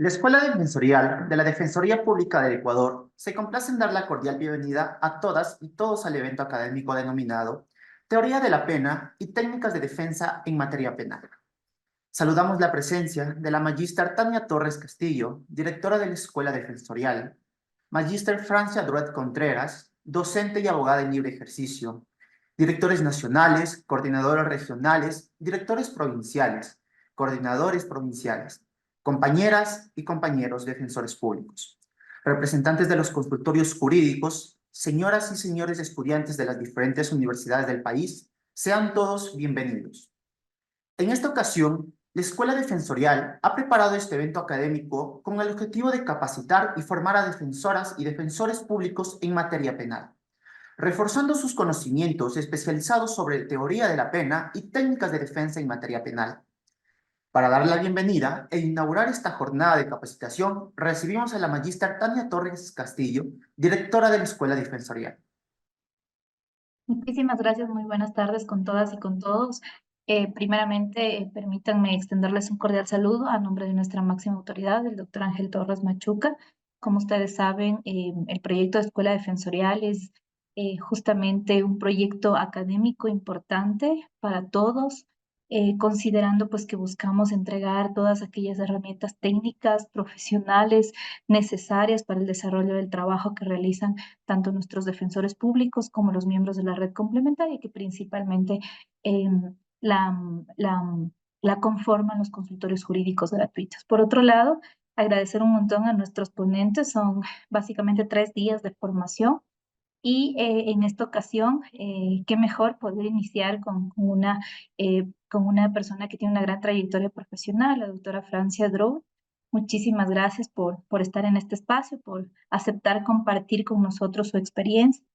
La Escuela Defensorial de la Defensoría Pública del Ecuador se complace en dar la cordial bienvenida a todas y todos al evento académico denominado Teoría de la Pena y Técnicas de Defensa en Materia Penal. Saludamos la presencia de la Magíster Tania Torres Castillo, directora de la Escuela Defensorial, Magíster Francia Druet Contreras, docente y abogada en libre ejercicio, directores nacionales, coordinadores regionales, directores provinciales, coordinadores provinciales, compañeras y compañeros defensores públicos, representantes de los consultorios jurídicos, señoras y señores estudiantes de las diferentes universidades del país, sean todos bienvenidos. En esta ocasión, la Escuela Defensorial ha preparado este evento académico con el objetivo de capacitar y formar a defensoras y defensores públicos en materia penal, reforzando sus conocimientos especializados sobre teoría de la pena y técnicas de defensa en materia penal. Para dar la bienvenida e inaugurar esta jornada de capacitación, recibimos a la magíster Tania Torres Castillo, directora de la Escuela Defensorial. Muchísimas gracias, muy buenas tardes con todas y con todos. Primeramente, permítanme extenderles un cordial saludo a nombre de nuestra máxima autoridad, el doctor Ángel Torres Machuca. Como ustedes saben, el proyecto de Escuela Defensorial es justamente un proyecto académico importante para todos, considerando pues que buscamos entregar todas aquellas herramientas técnicas, profesionales necesarias para el desarrollo del trabajo que realizan tanto nuestros defensores públicos como los miembros de la red complementaria, que principalmente eh, la, la, la conforman los consultorios jurídicos gratuitos. Por otro lado, agradecer un montón a nuestros ponentes, son básicamente 3 días de formación. Y en esta ocasión, qué mejor poder iniciar con una persona que tiene una gran trayectoria profesional, la doctora Francia Drow. Muchísimas gracias por estar en este espacio, por aceptar compartir con nosotros su experiencia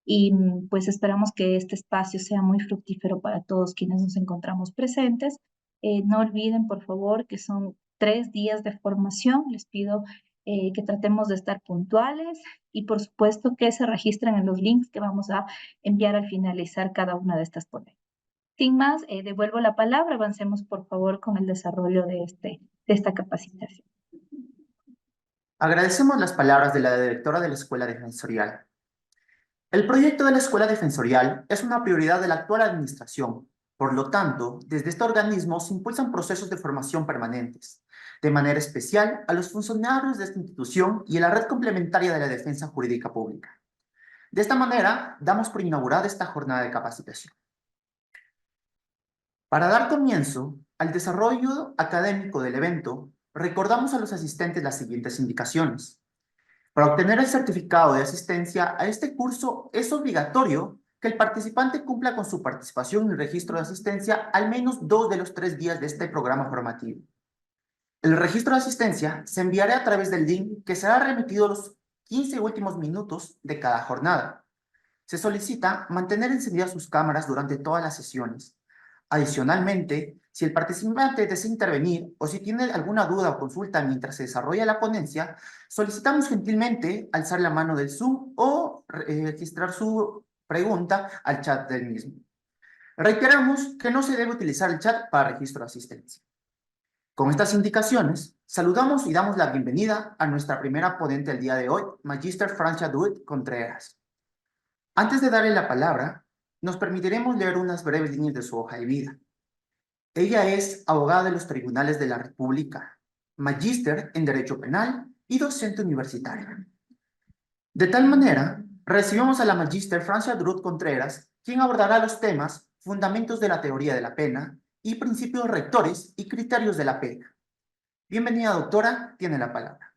y pues esperamos que este espacio sea muy fructífero para todos quienes nos encontramos presentes. No olviden, por favor, que son 3 días de formación. Les pido que tratemos de estar puntuales y por supuesto que se registren en los links que vamos a enviar al finalizar cada una de estas ponencias. Sin más, devuelvo la palabra. Avancemos, por favor, con el desarrollo de esta capacitación. Agradecemos las palabras de la directora de la Escuela Defensorial. El proyecto de la Escuela Defensorial es una prioridad de la actual administración. Por lo tanto, desde este organismo se impulsan procesos de formación permanentes, de manera especial a los funcionarios de esta institución y a la red complementaria de la defensa jurídica pública. De esta manera, damos por inaugurada esta jornada de capacitación. Para dar comienzo al desarrollo académico del evento, recordamos a los asistentes las siguientes indicaciones. Para obtener el certificado de asistencia a este curso es obligatorio que el participante cumpla con su participación en el registro de asistencia al menos 2 de los 3 días de este programa formativo. El registro de asistencia se enviará a través del link que será remitido los 15 últimos minutos de cada jornada. Se solicita mantener encendidas sus cámaras durante todas las sesiones. Adicionalmente, si el participante desea intervenir o si tiene alguna duda o consulta mientras se desarrolla la ponencia, solicitamos gentilmente alzar la mano del Zoom o registrar su pregunta al chat del mismo. Reiteramos que no se debe utilizar el chat para registro de asistencia. Con estas indicaciones, saludamos y damos la bienvenida a nuestra primera ponente del día de hoy, Magíster Francia Druet Contreras. Antes de darle la palabra, nos permitiremos leer unas breves líneas de su hoja de vida. Ella es abogada de los tribunales de la República, magíster en Derecho Penal y docente universitaria. De tal manera, recibimos a la magíster Francia Druet Contreras, quien abordará los temas Fundamentos de la Teoría de la Pena y Principios Rectores y Criterios de la Pena. Bienvenida, doctora, tiene la palabra.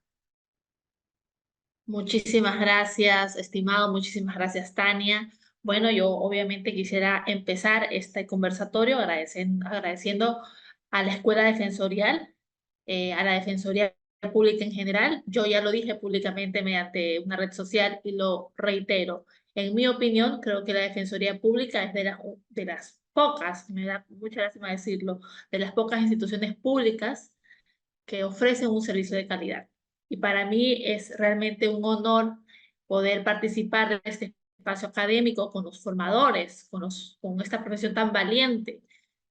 Muchísimas gracias, estimado, muchísimas gracias, Tania. Bueno, yo obviamente quisiera empezar este conversatorio agradeciendo a la Escuela Defensorial, a la Defensoría Pública en general. Yo ya lo dije públicamente mediante una red social y lo reitero. En mi opinión, creo que la Defensoría Pública es de las pocas, me da mucha lástima decirlo, de las pocas instituciones públicas que ofrecen un servicio de calidad. Y para mí es realmente un honor poder participar de este espacio académico con los formadores, con esta profesión tan valiente,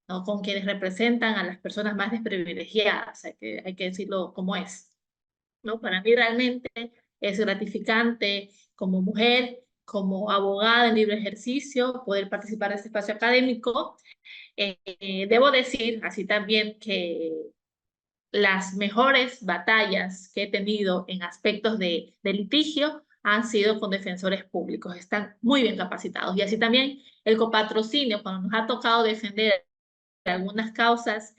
¿no? Con quienes representan a las personas más desprivilegiadas, hay que decirlo como es. ¿no? Para mí realmente es gratificante como mujer, como abogada en libre ejercicio, poder participar de este espacio académico. Debo decir así también que las mejores batallas que he tenido en aspectos de litigio han sido con defensores públicos, están muy bien capacitados. Y así también el copatrocinio, cuando nos ha tocado defender algunas causas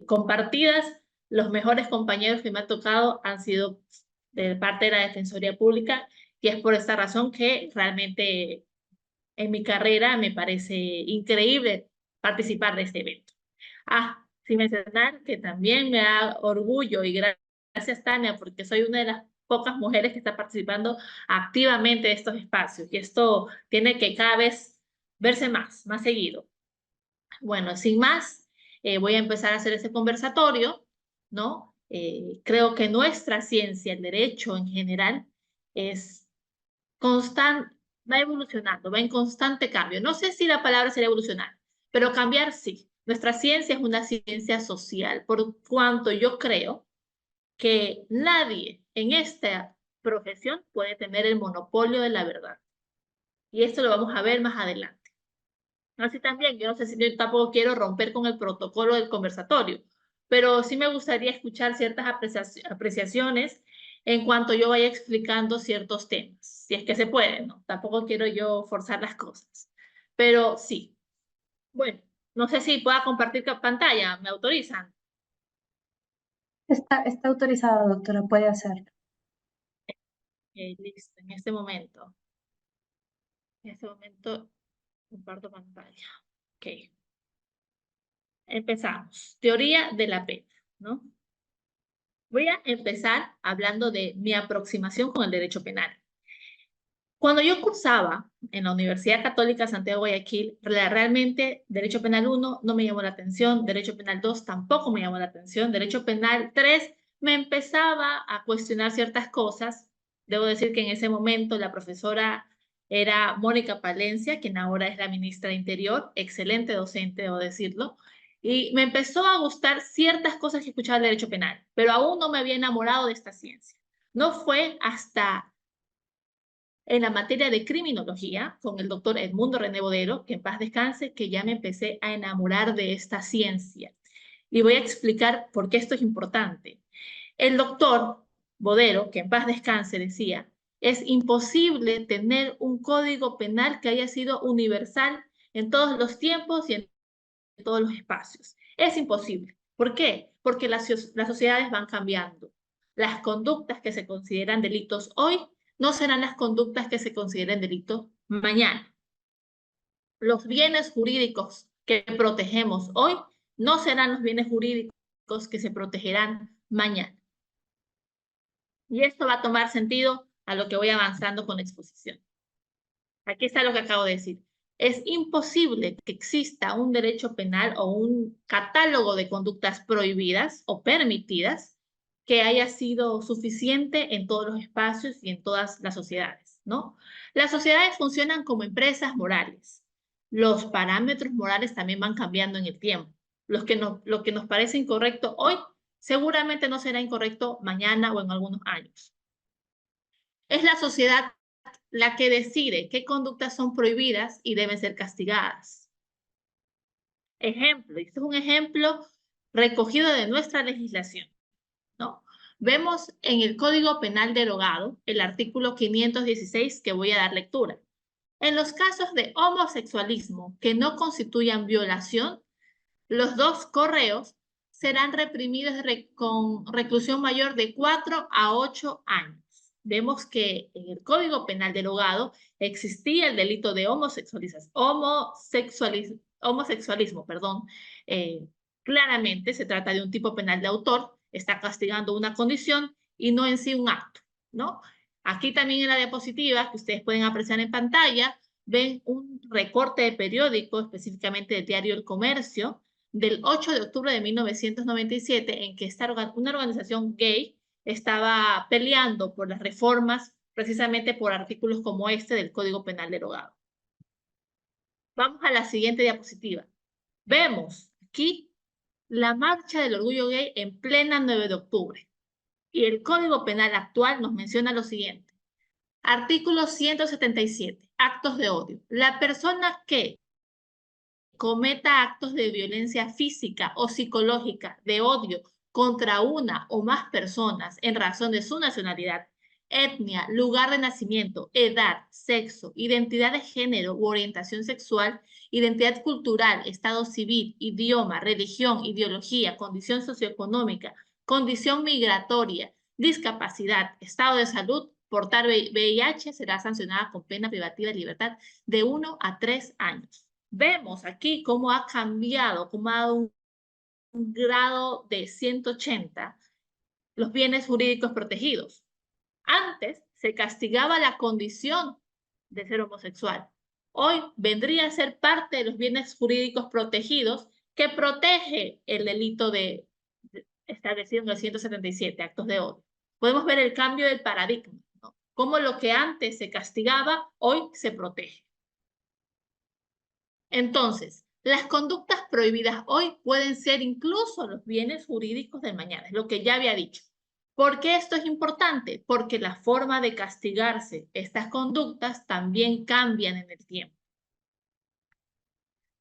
compartidas, los mejores compañeros que me ha tocado han sido de parte de la Defensoría Pública, y es por esta razón que realmente en mi carrera me parece increíble participar de este evento. Sin mencionar que también me da orgullo y gracias, Tania, porque soy una de las pocas mujeres que está participando activamente de estos espacios, y esto tiene que cada vez verse más seguido. Bueno, sin más, voy a empezar a hacer ese conversatorio, ¿no? Creo que nuestra ciencia, el derecho en general, es constante, va evolucionando, va en constante cambio. No sé si la palabra sería evolucionar, pero cambiar sí. Nuestra ciencia es una ciencia social, por cuanto yo creo que nadie en esta profesión puede tener el monopolio de la verdad. Y esto lo vamos a ver más adelante. Así también, yo no sé si yo tampoco quiero romper con el protocolo del conversatorio, pero sí me gustaría escuchar ciertas apreciaciones en cuanto yo vaya explicando ciertos temas, si es que se puede, ¿no? Tampoco quiero yo forzar las cosas, pero sí. Bueno, no sé si pueda compartir pantalla, ¿me autorizan? Está autorizada, doctora, puede hacerlo. Listo, en este momento comparto pantalla. Ok, empezamos. Teoría de la pena, ¿no? Voy a empezar hablando de mi aproximación con el derecho penal. Cuando yo cursaba en la Universidad Católica Santiago de Guayaquil, realmente Derecho Penal 1 no me llamó la atención, Derecho Penal 2 tampoco me llamó la atención, Derecho Penal 3 me empezaba a cuestionar ciertas cosas. Debo decir que en ese momento la profesora era Mónica Palencia, quien ahora es la ministra de Interior, excelente docente, debo decirlo, y me empezó a gustar ciertas cosas que escuchaba el Derecho Penal, pero aún no me había enamorado de esta ciencia. No fue hasta en la materia de criminología con el doctor Edmundo René Bodero, que en paz descanse, que ya me empecé a enamorar de esta ciencia. Y voy a explicar por qué esto es importante. El doctor Bodero, que en paz descanse, decía, es imposible tener un código penal que haya sido universal en todos los tiempos y en todos los espacios. Es imposible. ¿Por qué? Porque las sociedades van cambiando. Las conductas que se consideran delitos hoy no serán las conductas que se consideren delitos mañana. Los bienes jurídicos que protegemos hoy no serán los bienes jurídicos que se protegerán mañana. Y esto va a tomar sentido a lo que voy avanzando con la exposición. Aquí está lo que acabo de decir. Es imposible que exista un derecho penal o un catálogo de conductas prohibidas o permitidas que haya sido suficiente en todos los espacios y en todas las sociedades, ¿no? Las sociedades funcionan como empresas morales. Los parámetros morales también van cambiando en el tiempo. Lo que nos parece incorrecto hoy seguramente no será incorrecto mañana o en algunos años. Es la sociedad la que decide qué conductas son prohibidas y deben ser castigadas. Ejemplo, este es un ejemplo recogido de nuestra legislación, ¿no? Vemos en el Código Penal derogado el artículo 516 que voy a dar lectura. En los casos de homosexualismo que no constituyan violación, los dos correos serán reprimidos con reclusión mayor de 4 a 8 años. Vemos que en el Código Penal derogado existía el delito de homosexualismo, perdón. Claramente se trata de un tipo penal de autor, está castigando una condición y no en sí un acto, ¿no? Aquí también en la diapositiva, que ustedes pueden apreciar en pantalla, ven un recorte de periódico, específicamente del diario El Comercio, del 8 de octubre de 1997, en que una organización gay estaba peleando por las reformas, precisamente por artículos como este del Código Penal derogado. Vamos a la siguiente diapositiva. Vemos aquí la marcha del orgullo gay en plena 9 de octubre. Y el Código Penal actual nos menciona lo siguiente. Artículo 177. Actos de odio. La persona que cometa actos de violencia física o psicológica de odio contra una o más personas en razón de su nacionalidad, etnia, lugar de nacimiento, edad, sexo, identidad de género u orientación sexual, identidad cultural, estado civil, idioma, religión, ideología, condición socioeconómica, condición migratoria, discapacidad, estado de salud, portar VIH, será sancionada con pena privativa de libertad de 1 a 3 años. Vemos aquí cómo ha cambiado, cómo ha dado un grado de 180 los bienes jurídicos protegidos. Antes se castigaba la condición de ser homosexual. Hoy vendría a ser parte de los bienes jurídicos protegidos que protege el delito establecido en el 177, actos de odio. Podemos ver el cambio del paradigma, ¿no? Cómo lo que antes se castigaba, hoy se protege. Entonces, las conductas prohibidas hoy pueden ser incluso los bienes jurídicos del mañana, es lo que ya había dicho. ¿Por qué esto es importante? Porque la forma de castigarse estas conductas también cambian en el tiempo.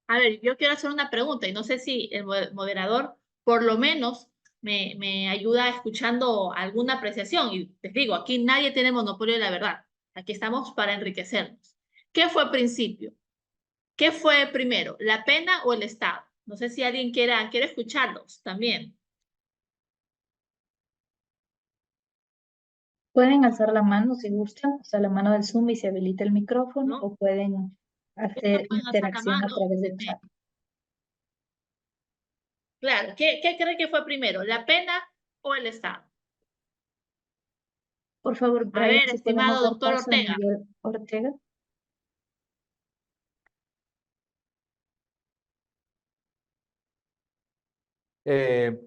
A ver, yo quiero hacer una pregunta y no sé si el moderador por lo menos me ayuda escuchando alguna apreciación. Y les digo, aquí nadie tiene monopolio de la verdad. Aquí estamos para enriquecernos. ¿Qué fue principio? ¿Qué fue primero, la pena o el Estado? No sé si alguien quiere escucharlos también. Pueden alzar la mano si gustan, o sea, la mano del Zoom y se habilita el micrófono, ¿No? o pueden No hacer pueden alzar la interacción a mano. través del chat. Claro, ¿qué cree que fue primero, la pena o el Estado? Por favor, A Brian, ver, si podemos estimado dar doctor paso a Ortega. Miguel Ortega.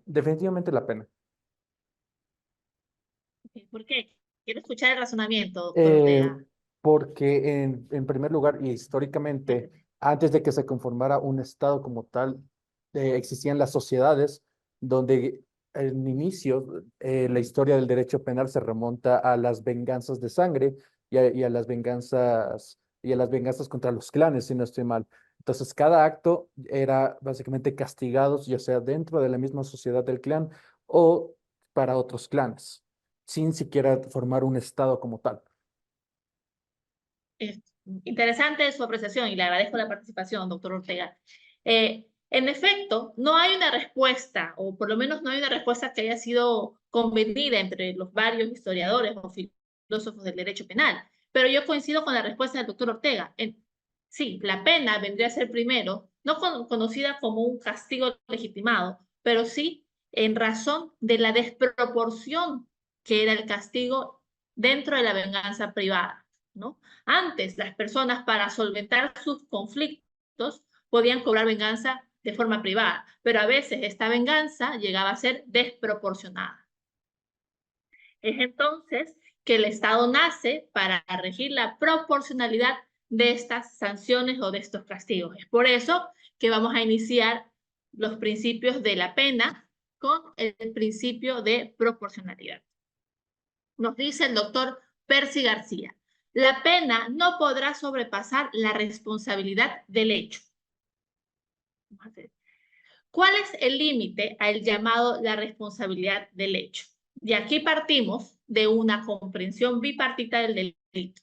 Definitivamente la pena. ¿Por qué? Quiero escuchar el razonamiento, doctor Eh, Ortega. Porque en primer lugar y históricamente, antes de que se conformara un Estado como tal, existían las sociedades donde en inicio la historia del derecho penal se remonta a las venganzas de sangre y a las venganzas contra los clanes, si no estoy mal. Entonces, cada acto era básicamente castigados, ya sea dentro de la misma sociedad del clan o para otros clanes, sin siquiera formar un Estado como tal. Es interesante su apreciación y le agradezco la participación, doctor Ortega. En efecto, no hay una respuesta, o por lo menos no hay una respuesta que haya sido convenida entre los varios historiadores o filósofos del derecho penal, pero yo coincido con la respuesta del doctor Ortega. Sí, la pena vendría a ser primero, no conocida como un castigo legitimado, pero sí en razón de la desproporción que era el castigo dentro de la venganza privada, ¿no? Antes, las personas para solventar sus conflictos podían cobrar venganza de forma privada, pero a veces esta venganza llegaba a ser desproporcionada. Es entonces que el Estado nace para regir la proporcionalidad de estas sanciones o de estos castigos. Es por eso que vamos a iniciar los principios de la pena con el principio de proporcionalidad. Nos dice el doctor Percy García, la pena no podrá sobrepasar la responsabilidad del hecho. ¿Cuál es el límite al llamado la responsabilidad del hecho? Y aquí partimos de una comprensión bipartita del delito.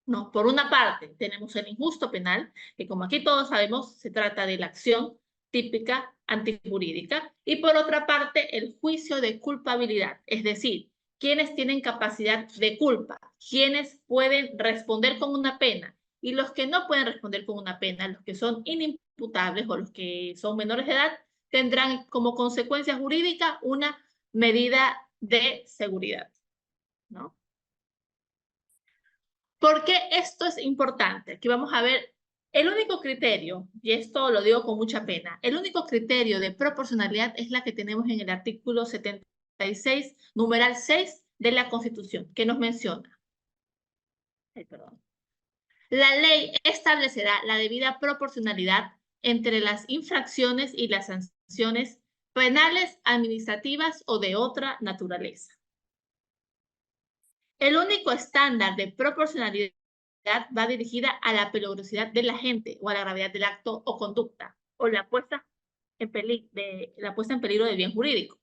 No, por una parte, tenemos el injusto penal, que como aquí todos sabemos, se trata de la acción típica antijurídica, y por otra parte, el juicio de culpabilidad, es decir, quienes tienen capacidad de culpa, quienes pueden responder con una pena, y los que no pueden responder con una pena, los que son inimputables o los que son menores de edad, tendrán como consecuencia jurídica una medida de seguridad, ¿no? ¿Por qué esto es importante? Aquí vamos a ver el único criterio, y esto lo digo con mucha pena, el único criterio de proporcionalidad es la que tenemos en el artículo 76, numeral 6 de la Constitución, que nos menciona. La ley establecerá la debida proporcionalidad entre las infracciones y las sanciones penales, administrativas o de otra naturaleza. El único estándar de proporcionalidad va dirigida a la peligrosidad del agente o a la gravedad del acto o conducta o la puesta en peligro del bien jurídico.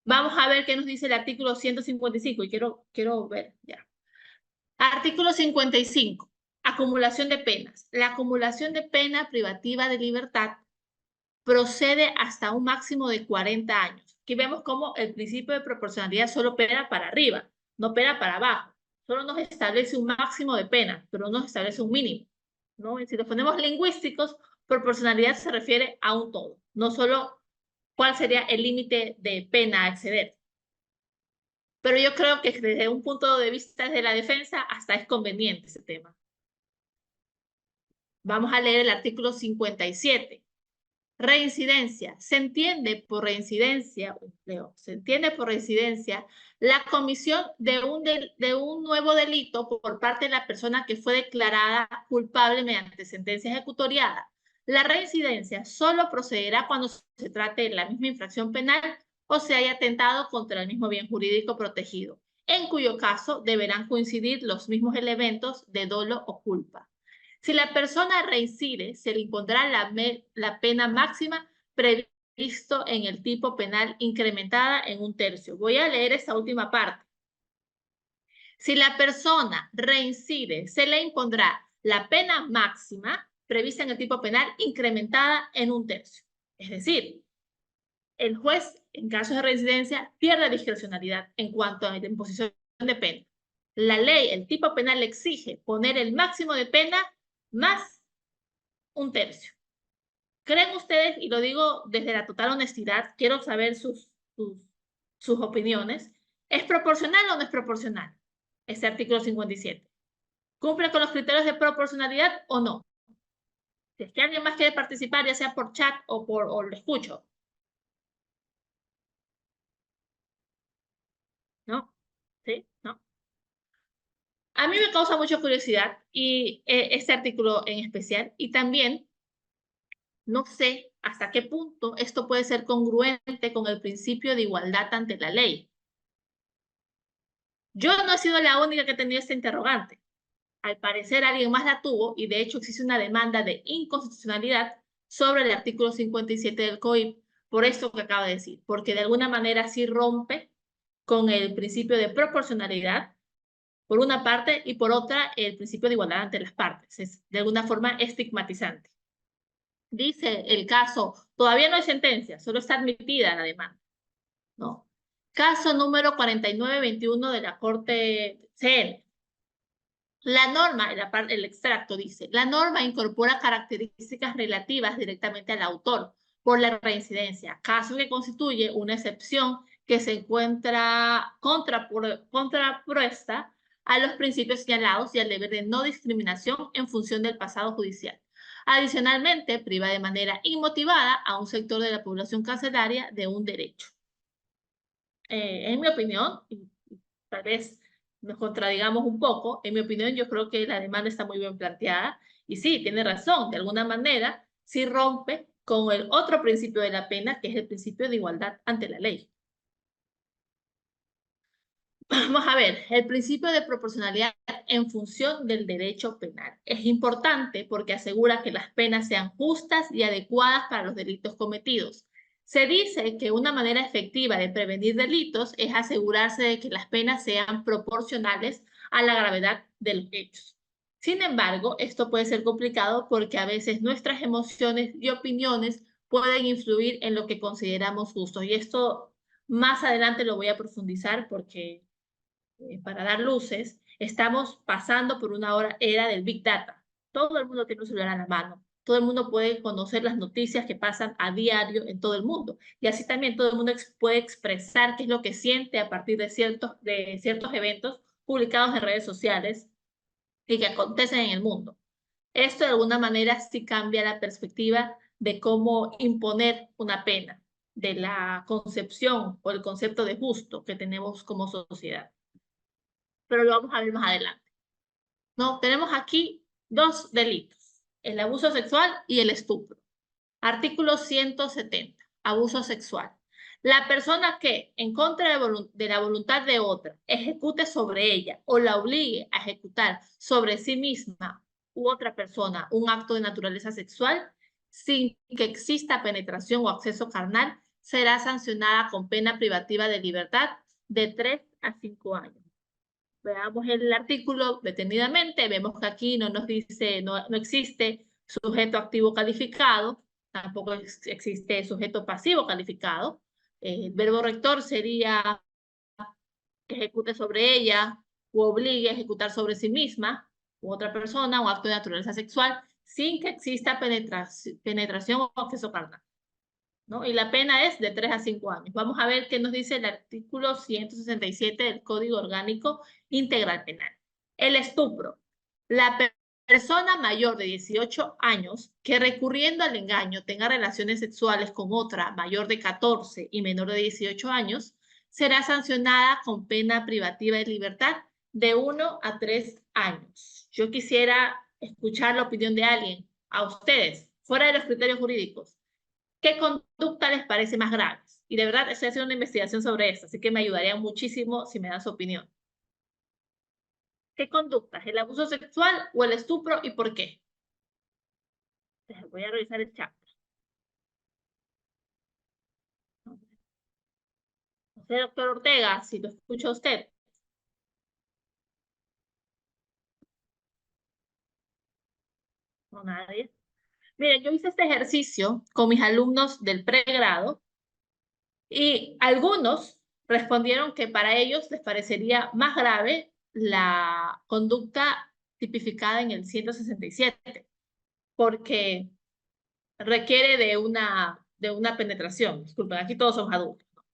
Vamos a ver qué nos dice el artículo 155 y quiero ver ya. Artículo 55. Acumulación de penas. La acumulación de pena privativa de libertad procede hasta un máximo de 40 años. Aquí vemos cómo el principio de proporcionalidad solo opera para arriba, no opera para abajo. Solo nos establece un máximo de pena, pero no nos establece un mínimo, ¿no? Y si lo ponemos lingüísticos, proporcionalidad se refiere a un todo, no solo cuál sería el límite de pena a exceder. Pero yo creo que desde un punto de vista de la defensa hasta es conveniente ese tema. Vamos a leer el artículo 57. Reincidencia. Se entiende por reincidencia la comisión de un nuevo delito por parte de la persona que fue declarada culpable mediante sentencia ejecutoriada. La reincidencia solo procederá cuando se trate de la misma infracción penal o se haya atentado contra el mismo bien jurídico protegido, en cuyo caso deberán coincidir los mismos elementos de dolo o culpa. Si la persona reincide, se le impondrá la pena máxima previsto en el tipo penal incrementada en 1/3. Voy a leer esta última parte. Si la persona reincide, se le impondrá la pena máxima prevista en el tipo penal incrementada en 1/3. Es decir, el juez, en caso de reincidencia, pierde discrecionalidad en cuanto a la imposición de pena. La ley, el tipo penal le exige poner el máximo de pena más 1/3. ¿Creen ustedes, y lo digo desde la total honestidad, quiero saber sus opiniones, ¿es proporcional o no es proporcional este artículo 57? ¿Cumple con los criterios de proporcionalidad o no? Si es que alguien más quiere participar, ya sea por chat o lo escucho. ¿No? ¿Sí? ¿No? A mí me causa mucha curiosidad y este artículo en especial, y también no sé hasta qué punto esto puede ser congruente con el principio de igualdad ante la ley. Yo no he sido la única que ha tenido esta interrogante. Al parecer alguien más la tuvo y de hecho existe una demanda de inconstitucionalidad sobre el artículo 57 del COIP por esto que acabo de decir, porque de alguna manera sí rompe con el principio de proporcionalidad por una parte y por otra el principio de igualdad ante las partes. Es de alguna forma estigmatizante. Dice el caso, todavía no hay sentencia, solo está admitida la demanda, ¿no? Caso número 4921 de la Corte CN. La norma, el extracto dice, la norma incorpora características relativas directamente al autor por la reincidencia, caso que constituye una excepción que se encuentra contrapuesta a los principios señalados y al deber de no discriminación en función del pasado judicial. Adicionalmente, priva de manera inmotivada a un sector de la población carcelaria de un derecho. En mi opinión, y tal vez nos contradigamos un poco, en mi opinión yo creo que la demanda está muy bien planteada y sí, tiene razón, de alguna manera sí rompe con el otro principio de la pena, que es el principio de igualdad ante la ley. Vamos a ver, el principio de proporcionalidad en función del derecho penal. Es importante porque asegura que las penas sean justas y adecuadas para los delitos cometidos. Se dice que una manera efectiva de prevenir delitos es asegurarse de que las penas sean proporcionales a la gravedad de los hechos. Sin embargo, esto puede ser complicado porque a veces nuestras emociones y opiniones pueden influir en lo que consideramos justo. Y esto más adelante lo voy a profundizar porque para dar luces, estamos pasando por una era del Big Data. Todo el mundo tiene un celular a la mano. Todo el mundo puede conocer las noticias que pasan a diario en todo el mundo. Y así también todo el mundo puede expresar qué es lo que siente a partir de ciertos eventos publicados en redes sociales y que acontecen en el mundo. Esto de alguna manera sí cambia la perspectiva de cómo imponer una pena, de la concepción o el concepto de justo que tenemos como sociedad. Pero lo vamos a ver más adelante. No, tenemos aquí dos delitos, el abuso sexual y el estupro. Artículo 170, abuso sexual. La persona que, en contra de la voluntad de otra, ejecute sobre ella o la obligue a ejecutar sobre sí misma u otra persona un acto de naturaleza sexual, sin que exista penetración o acceso carnal, será sancionada con pena privativa de libertad de 3 a 5 años. Veamos el artículo detenidamente, vemos que aquí no nos dice, no existe sujeto activo calificado, tampoco existe sujeto pasivo calificado. El verbo rector sería que ejecute sobre ella o obligue a ejecutar sobre sí misma u otra persona un acto de naturaleza sexual sin que exista penetración o acceso carnal, ¿no? Y la pena es de 3 a 5 años. Vamos a ver qué nos dice el artículo 167 del Código Orgánico Integral Penal. El estupro. La persona mayor de 18 años que recurriendo al engaño tenga relaciones sexuales con otra mayor de 14 y menor de 18 años será sancionada con pena privativa de libertad de 1 a 3 años. Yo quisiera escuchar la opinión de alguien, a ustedes, fuera de los criterios jurídicos. ¿Qué conducta les parece más grave? Y de verdad estoy haciendo una investigación sobre esto, así que me ayudaría muchísimo si me dan su opinión. ¿Qué conductas? ¿El abuso sexual o el estupro y por qué? Voy a revisar el chat. No sé, doctor Ortega, si lo escucha usted. No, nadie. Miren, yo hice este ejercicio con mis alumnos del pregrado y algunos respondieron que para ellos les parecería más grave la conducta tipificada en el 167, porque requiere de una penetración. Disculpen, aquí todos somos adultos, ¿no?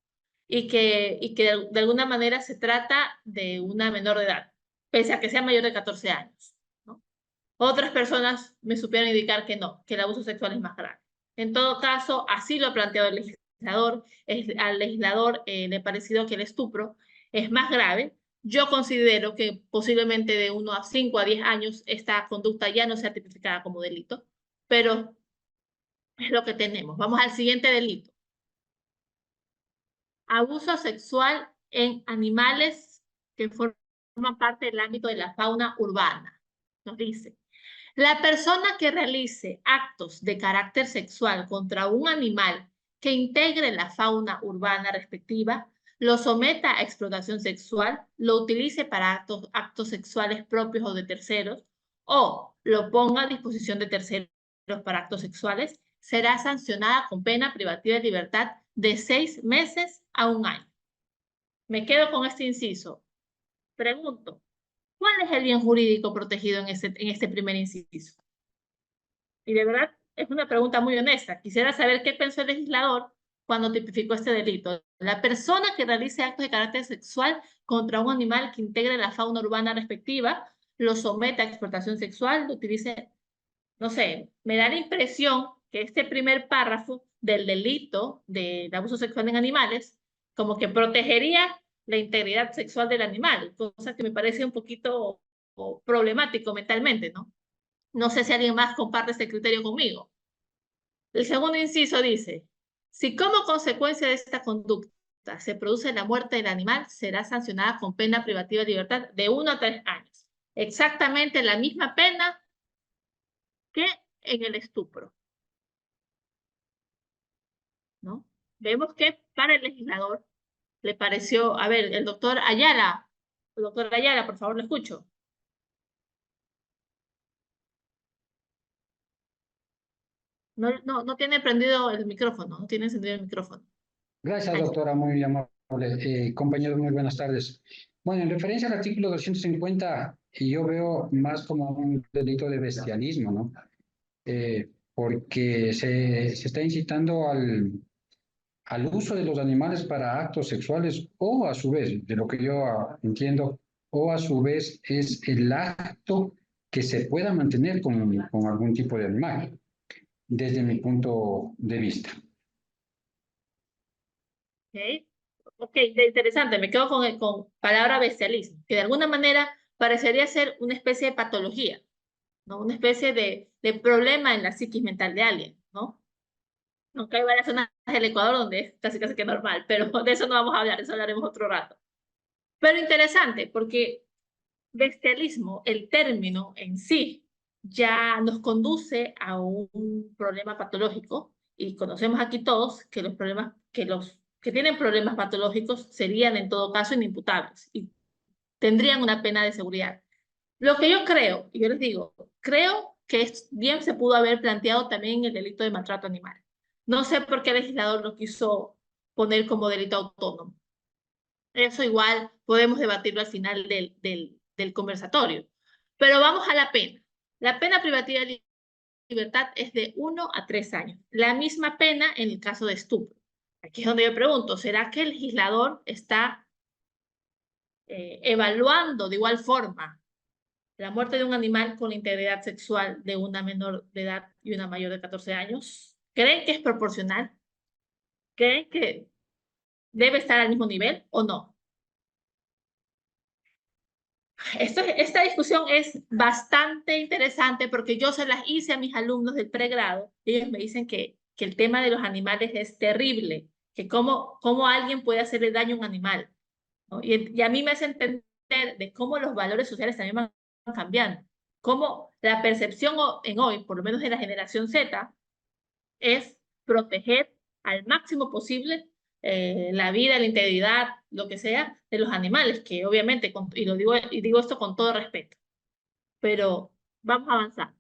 Y que de alguna manera se trata de una menor de edad, pese a que sea mayor de 14 años, ¿no? Otras personas me supieron indicar que no, que el abuso sexual es más grave. En todo caso, así lo ha planteado el legislador. Al legislador le ha parecido que el estupro es más grave. Yo considero que posiblemente de 1 a 5 a 10 años esta conducta ya no sea tipificada como delito, pero es lo que tenemos. Vamos al siguiente delito. Abuso sexual en animales que forman parte del ámbito de la fauna urbana. Nos dice, la persona que realice actos de carácter sexual contra un animal que integre la fauna urbana respectiva, lo someta a explotación sexual, lo utilice para actos sexuales propios o de terceros, o lo ponga a disposición de terceros para actos sexuales, será sancionada con pena privativa de libertad de 6 meses a 1 año. Me quedo con este inciso. Pregunto, ¿cuál es el bien jurídico protegido en este primer inciso? Y de verdad, es una pregunta muy honesta. Quisiera saber qué pensó el legislador cuando tipificó este delito. La persona que realice actos de carácter sexual contra un animal que integre la fauna urbana respectiva, lo somete a explotación sexual, lo utilice, no sé, me da la impresión que este primer párrafo del delito de abuso sexual en animales, como que protegería la integridad sexual del animal, cosa que me parece un poquito problemático mentalmente, ¿no? No sé si alguien más comparte este criterio conmigo. El segundo inciso dice, si como consecuencia de esta conducta se produce la muerte del animal, será sancionada con pena privativa de libertad de 1 a 3 años. Exactamente la misma pena que en el estupro, ¿no? Vemos que para el legislador le pareció, a ver, el doctor Ayala, por favor, lo escucho. No tiene prendido el micrófono, no tiene encendido el micrófono. Gracias, Ahí. doctora, muy amable. Compañeros, muy buenas tardes. Bueno, en referencia al artículo 250, yo veo más como un delito de bestialismo, ¿no? Porque se está incitando al uso de los animales para actos sexuales o a su vez, de lo que yo entiendo, o a su vez es el acto que se pueda mantener con algún tipo de animal, desde mi punto de vista. Ok, interesante, me quedo con palabra bestialismo, que de alguna manera parecería ser una especie de patología, ¿no? Una especie de problema en la psiquis mental de alguien, ¿no? Aunque hay varias zonas del Ecuador donde es casi que normal, pero de eso no vamos a hablar, de eso hablaremos otro rato. Pero interesante, porque bestialismo, el término en sí, ya nos conduce a un problema patológico, y conocemos aquí todos que los que tienen problemas patológicos serían en todo caso inimputables y tendrían una pena de seguridad. Lo que yo creo, y yo les digo, creo que bien se pudo haber planteado también el delito de maltrato animal. No sé por qué el legislador lo quiso poner como delito autónomo. Eso igual podemos debatirlo al final del conversatorio. Pero vamos a la pena. La pena privativa de libertad es de 1 a 3 años. La misma pena en el caso de estupro. Aquí es donde yo pregunto, ¿será que el legislador está evaluando de igual forma la muerte de un animal con la integridad sexual de una menor de edad y una mayor de 14 años? ¿Creen que es proporcional? ¿Creen que debe estar al mismo nivel o no? Esta discusión es bastante interesante porque yo se las hice a mis alumnos del pregrado. Ellos me dicen que el tema de los animales es terrible, que cómo alguien puede hacerle daño a un animal, ¿no? Y a mí me hace entender de cómo los valores sociales también van cambiando, cómo la percepción en hoy, por lo menos de la generación Z, es proteger al máximo posible la vida, la integridad, lo que sea, de los animales, que obviamente, y digo esto con todo respeto, pero vamos a avanzar.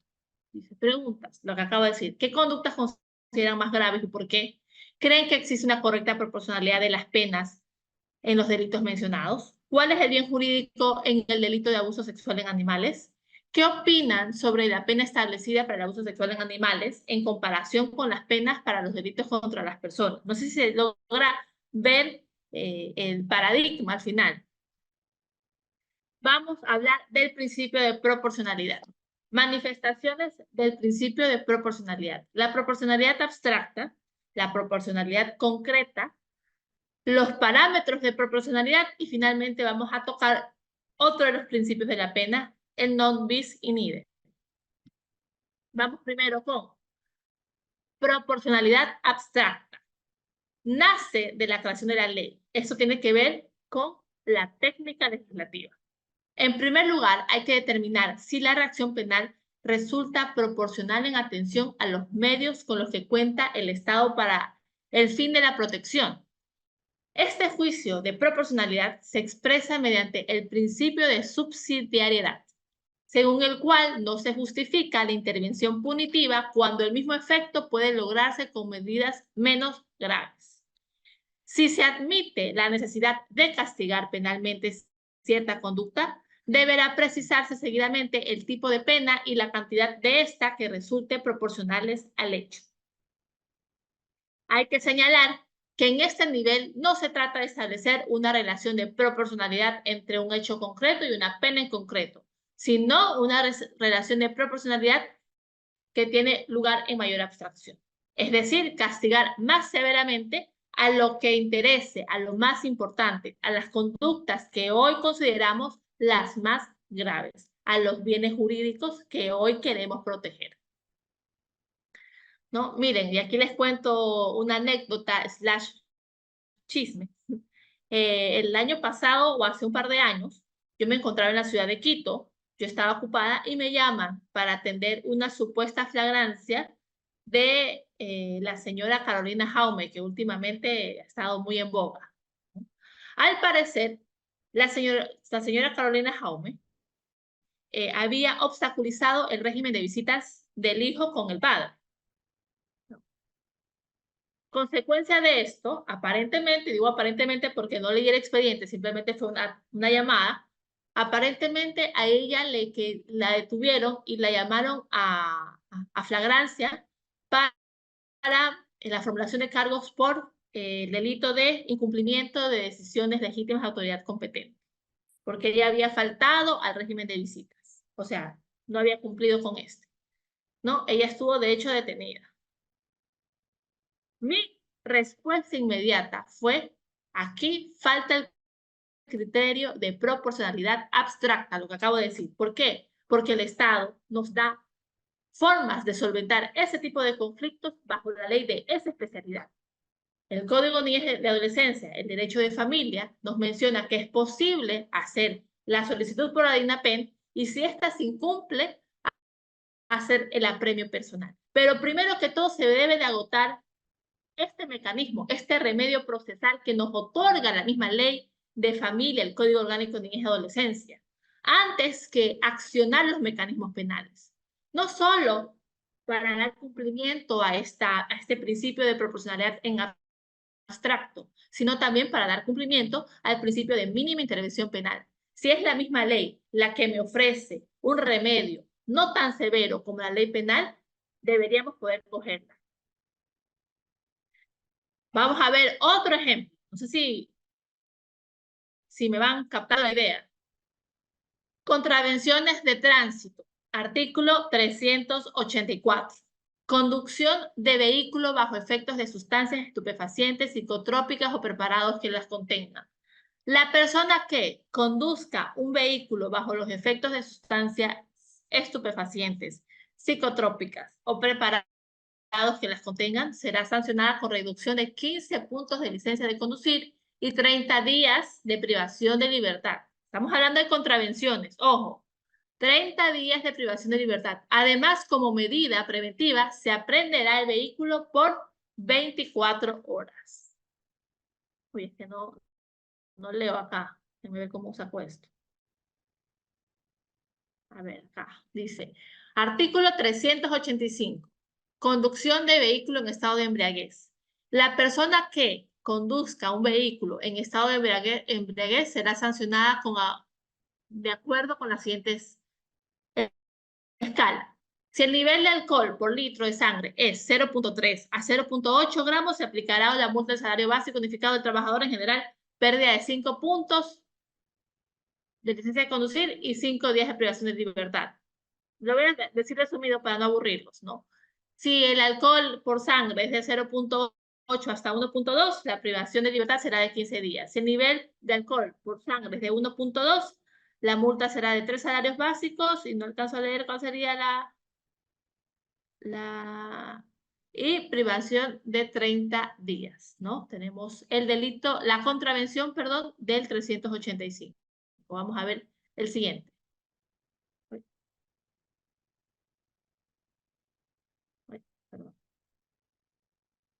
Dice, preguntas, lo que acabo de decir, ¿qué conductas consideran más graves y por qué? ¿Creen que existe una correcta proporcionalidad de las penas en los delitos mencionados? ¿Cuál es el bien jurídico en el delito de abuso sexual en animales? ¿Qué opinan sobre la pena establecida para el abuso sexual en animales en comparación con las penas para los delitos contra las personas? No sé si se logra ver el paradigma al final. Vamos a hablar del principio de proporcionalidad. Manifestaciones del principio de proporcionalidad. La proporcionalidad abstracta, la proporcionalidad concreta, los parámetros de proporcionalidad y finalmente vamos a tocar otro de los principios de la pena, el non bis in idem. Vamos primero con proporcionalidad abstracta. Nace de la creación de la ley. Esto tiene que ver con la técnica legislativa. En primer lugar, hay que determinar si la reacción penal resulta proporcional en atención a los medios con los que cuenta el Estado para el fin de la protección. Este juicio de proporcionalidad se expresa mediante el principio de subsidiariedad, según el cual no se justifica la intervención punitiva cuando el mismo efecto puede lograrse con medidas menos graves. Si se admite la necesidad de castigar penalmente cierta conducta, deberá precisarse seguidamente el tipo de pena y la cantidad de esta que resulte proporcionales al hecho. Hay que señalar que en este nivel no se trata de establecer una relación de proporcionalidad entre un hecho concreto y una pena en concreto, sino una relación de proporcionalidad que tiene lugar en mayor abstracción. Es decir, castigar más severamente a lo que interese, a lo más importante, a las conductas que hoy consideramos las más graves, a los bienes jurídicos que hoy queremos proteger. ¿No? Miren, y aquí les cuento una anécdota / chisme. El año pasado o hace un par de años, yo me encontraba en la ciudad de Quito, yo estaba ocupada y me llaman para atender una supuesta flagrancia de la señora Carolina Jaume, que últimamente ha estado muy en boga. Al parecer, la señora Carolina Jaume había obstaculizado el régimen de visitas del hijo con el padre. Consecuencia de esto, aparentemente, digo aparentemente porque no leí el expediente, simplemente fue una llamada, aparentemente a ella la detuvieron y la llamaron a flagrancia para la formulación de cargos por el delito de incumplimiento de decisiones legítimas de autoridad competente, porque ella había faltado al régimen de visitas, o sea, no había cumplido con este, ¿no? Ella estuvo de hecho detenida. Mi respuesta inmediata fue, aquí falta el criterio de proporcionalidad abstracta, lo que acabo de decir. ¿Por qué? Porque el Estado nos da formas de solventar ese tipo de conflictos bajo la ley de esa especialidad. El Código Niñez de Adolescencia, el Derecho de Familia, nos menciona que es posible hacer la solicitud por ADINAPEN y si ésta se incumple, hacer el apremio personal. Pero primero que todo se debe de agotar este mecanismo, este remedio procesal que nos otorga la misma ley de familia, el Código Orgánico de Niñez y Adolescencia, antes que accionar los mecanismos penales. No solo para dar cumplimiento a este principio de proporcionalidad en abstracto, sino también para dar cumplimiento al principio de mínima intervención penal. Si es la misma ley la que me ofrece un remedio no tan severo como la ley penal, deberíamos poder cogerla. Vamos a ver otro ejemplo. No sé si me van captando la idea. Contravenciones de tránsito. Artículo 384. Conducción de vehículo bajo efectos de sustancias estupefacientes, psicotrópicas o preparados que las contengan. La persona que conduzca un vehículo bajo los efectos de sustancias estupefacientes, psicotrópicas o preparados que las contengan será sancionada con reducción de 15 puntos de licencia de conducir y 30 días de privación de libertad. Estamos hablando de contravenciones, ojo, 30 días de privación de libertad. Además, como medida preventiva, se aprehenderá el vehículo por 24 horas. Uy, es que no leo acá. Déjame ver cómo saco esto. A ver, acá dice, artículo 385. Conducción de vehículo en estado de embriaguez. La persona que conduzca un vehículo en estado de embriaguez será sancionada de acuerdo con las siguientes escalas. Si el nivel de alcohol por litro de sangre es 0.3 a 0.8 gramos, se aplicará la multa del salario básico unificado del trabajador en general, pérdida de 5 puntos de licencia de conducir y 5 días de privación de libertad. Lo voy a decir resumido para no aburrirlos, ¿no? Si el alcohol por sangre es de 0.8 hasta 1.2, la privación de libertad será de 15 días. Si el nivel de alcohol por sangre es de 1.2, la multa será de 3 salarios básicos, y no alcanzo a leer cuál sería y privación de 30 días, ¿no? Tenemos el delito, la contravención, perdón, del 385. Vamos a ver el siguiente. Perdón.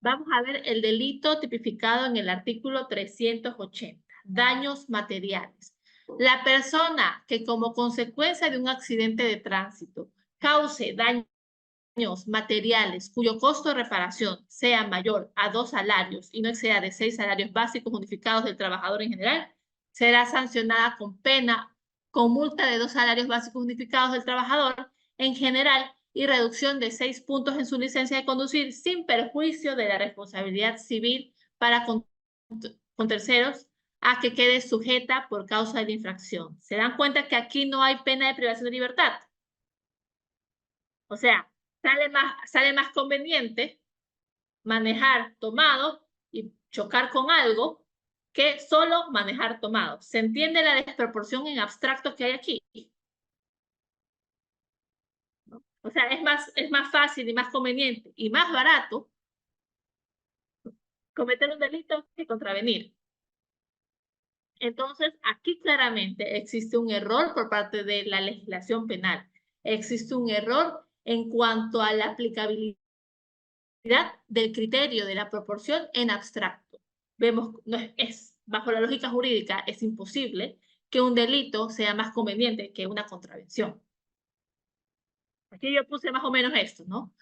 Vamos a ver el delito tipificado en el artículo 380, daños materiales. La persona que como consecuencia de un accidente de tránsito cause daños materiales cuyo costo de reparación sea mayor a 2 salarios y no exceda de 6 salarios básicos unificados del trabajador en general, será sancionada con pena, con multa de 2 salarios básicos unificados del trabajador en general y reducción de 6 puntos en su licencia de conducir sin perjuicio de la responsabilidad civil para con terceros a que quede sujeta por causa de la infracción. ¿Se dan cuenta que aquí no hay pena de privación de libertad? O sea, sale más conveniente manejar tomado y chocar con algo que solo manejar tomado. ¿Se entiende la desproporción en abstracto que hay aquí? ¿No? O sea, es más fácil y más conveniente y más barato cometer un delito que contravenir. Entonces, aquí claramente existe un error por parte de la legislación penal. Existe un error en cuanto a la aplicabilidad del criterio de la proporción en abstracto. Vemos, bajo la lógica jurídica, es imposible que un delito sea más conveniente que una contravención. Aquí yo puse más o menos esto, ¿no?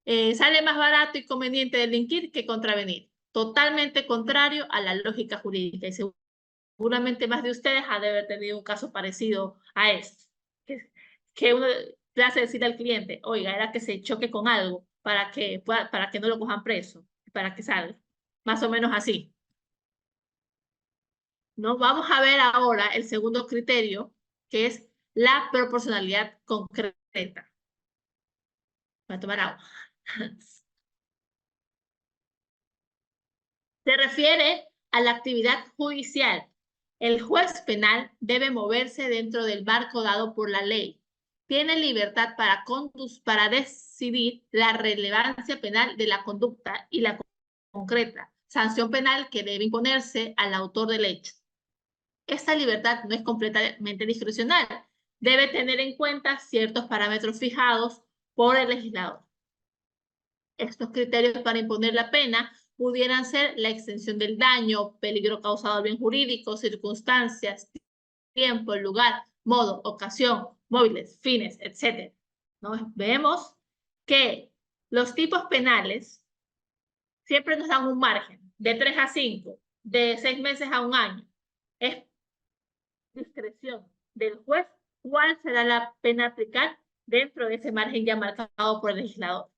Sale más barato y conveniente delinquir que contravenir. Totalmente contrario a la lógica jurídica. Y seguramente más de ustedes ha de haber tenido un caso parecido a esto. Que uno le hace decir al cliente, oiga, era que se choque con algo para que no lo cojan preso, para que salga. Más o menos así. ¿No? Vamos a ver ahora el segundo criterio, que es la proporcionalidad concreta. Voy a tomar agua. Se refiere a la actividad judicial. El juez penal debe moverse dentro del marco dado por la ley. tiene libertad para decidir la relevancia penal de la conducta y la concreta sanción penal que debe imponerse al autor del hecho. Esta libertad no es completamente discrecional. Debe tener en cuenta ciertos parámetros fijados por el legislador. Estos criterios para imponer la pena pudieran ser la extensión del daño, peligro causado al bien jurídico, circunstancias, tiempo, lugar, modo, ocasión, móviles, fines, etc. ¿No? Vemos que los tipos penales siempre nos dan un margen de 3 a 5, de 6 meses a 1 año. Es discreción del juez cuál será la pena a aplicar dentro de ese margen ya marcado por el legislador,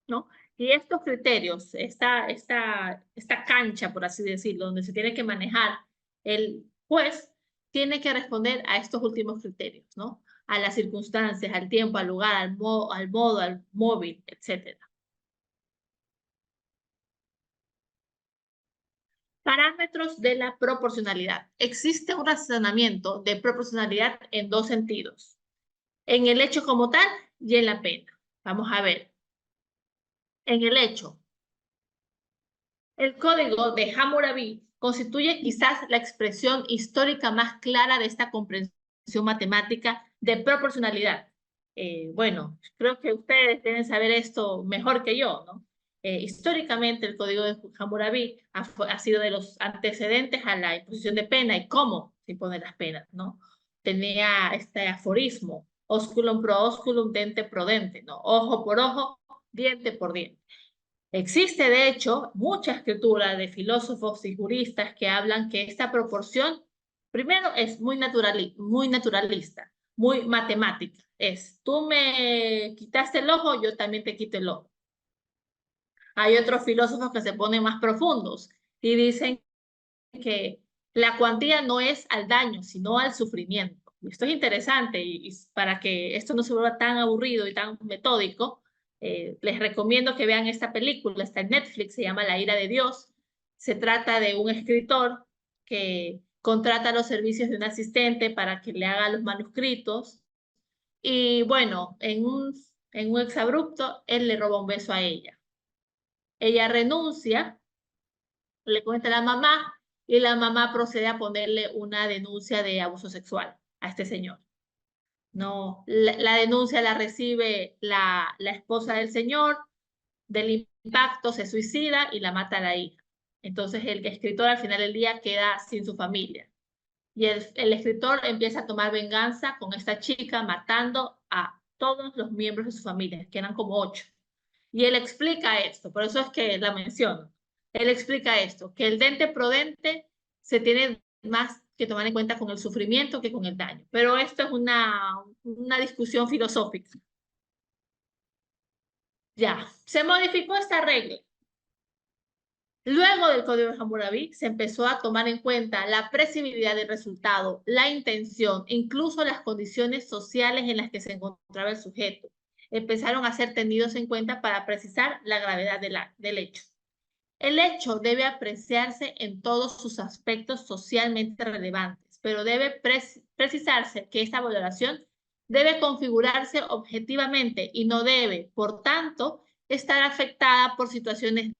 ¿no? Y estos criterios, esta cancha, por así decirlo, donde se tiene que manejar el juez, tiene que responder a estos últimos criterios, ¿no? A las circunstancias, al tiempo, al lugar, al modo, al móvil, etc. Parámetros de la proporcionalidad. Existe un razonamiento de proporcionalidad en 2 sentidos. En el hecho como tal y en la pena. Vamos a ver. En el hecho, el código de Hammurabi constituye quizás la expresión histórica más clara de esta comprensión matemática de proporcionalidad. Bueno, creo que ustedes deben saber esto mejor que yo, ¿no? Históricamente el código de Hammurabi ha sido de los antecedentes a la imposición de pena y cómo se imponen las penas, ¿no? Tenía este aforismo, osculum pro osculum, dente pro dente, ¿no? Ojo por ojo, diente por diente. Existe, de hecho, mucha escritura de filósofos y juristas que hablan que esta proporción, primero, es muy naturalista, muy matemática. Tú me quitaste el ojo, yo también te quito el ojo. Hay otros filósofos que se ponen más profundos y dicen que la cuantía no es al daño, sino al sufrimiento. Y esto es interesante y para que esto no se vuelva tan aburrido y tan metódico, les recomiendo que vean esta película, está en Netflix, se llama La ira de Dios. Se trata de un escritor que contrata los servicios de un asistente para que le haga los manuscritos y bueno, en un exabrupto, él le roba un beso a ella. Ella renuncia, le cuenta a la mamá y la mamá procede a ponerle una denuncia de abuso sexual a este señor. No, la denuncia la recibe la esposa del señor, del impacto se suicida y la mata a la hija. Entonces el escritor al final del día queda sin su familia. Y el escritor empieza a tomar venganza con esta chica matando a todos los miembros de su familia, que eran como 8. Y él explica esto, por eso es que la menciono. Él explica esto, que el dente prodente se tiene más que tomar en cuenta con el sufrimiento que con el daño. Pero esto es una discusión filosófica. Ya, se modificó esta regla. Luego del Código de Hammurabi se empezó a tomar en cuenta la previsibilidad del resultado, la intención, incluso las condiciones sociales en las que se encontraba el sujeto. Empezaron a ser tenidos en cuenta para precisar la gravedad del hecho. El hecho debe apreciarse en todos sus aspectos socialmente relevantes, pero debe precisarse que esta valoración debe configurarse objetivamente y no debe, por tanto, estar afectada por situaciones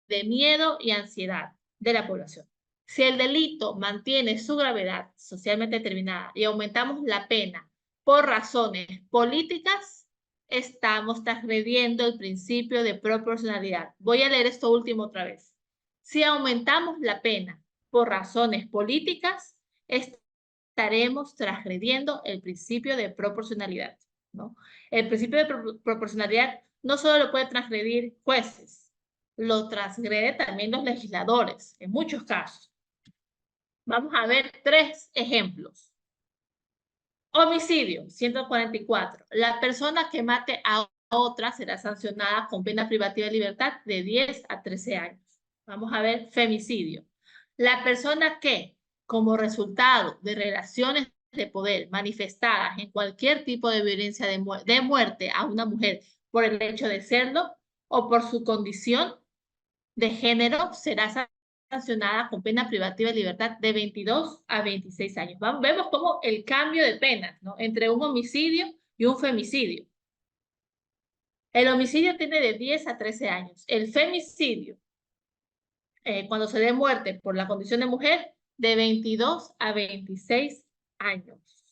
de miedo y ansiedad de la población. Si el delito mantiene su gravedad socialmente determinada y aumentamos la pena por razones políticas, estamos transgrediendo el principio de proporcionalidad. Voy a leer esto último otra vez. Si aumentamos la pena por razones políticas, estaremos transgrediendo el principio de proporcionalidad, ¿no? El principio de proporcionalidad no solo lo pueden transgredir jueces, lo transgrede también los legisladores, en muchos casos. Vamos a ver 3 ejemplos. Homicidio, 144. La persona que mate a otra será sancionada con pena privativa de libertad de 10 a 13 años. Vamos a ver femicidio. La persona que, como resultado de relaciones de poder manifestadas en cualquier tipo de violencia de muerte a una mujer por el hecho de serlo o por su condición de género, será sancionada con pena privativa de libertad de 22 a 26 años. Vemos como el cambio de penas, ¿no?, entre un homicidio y un femicidio. El homicidio tiene de 10 a 13 años. El femicidio, cuando se dé muerte por la condición de mujer, de 22 a 26 años.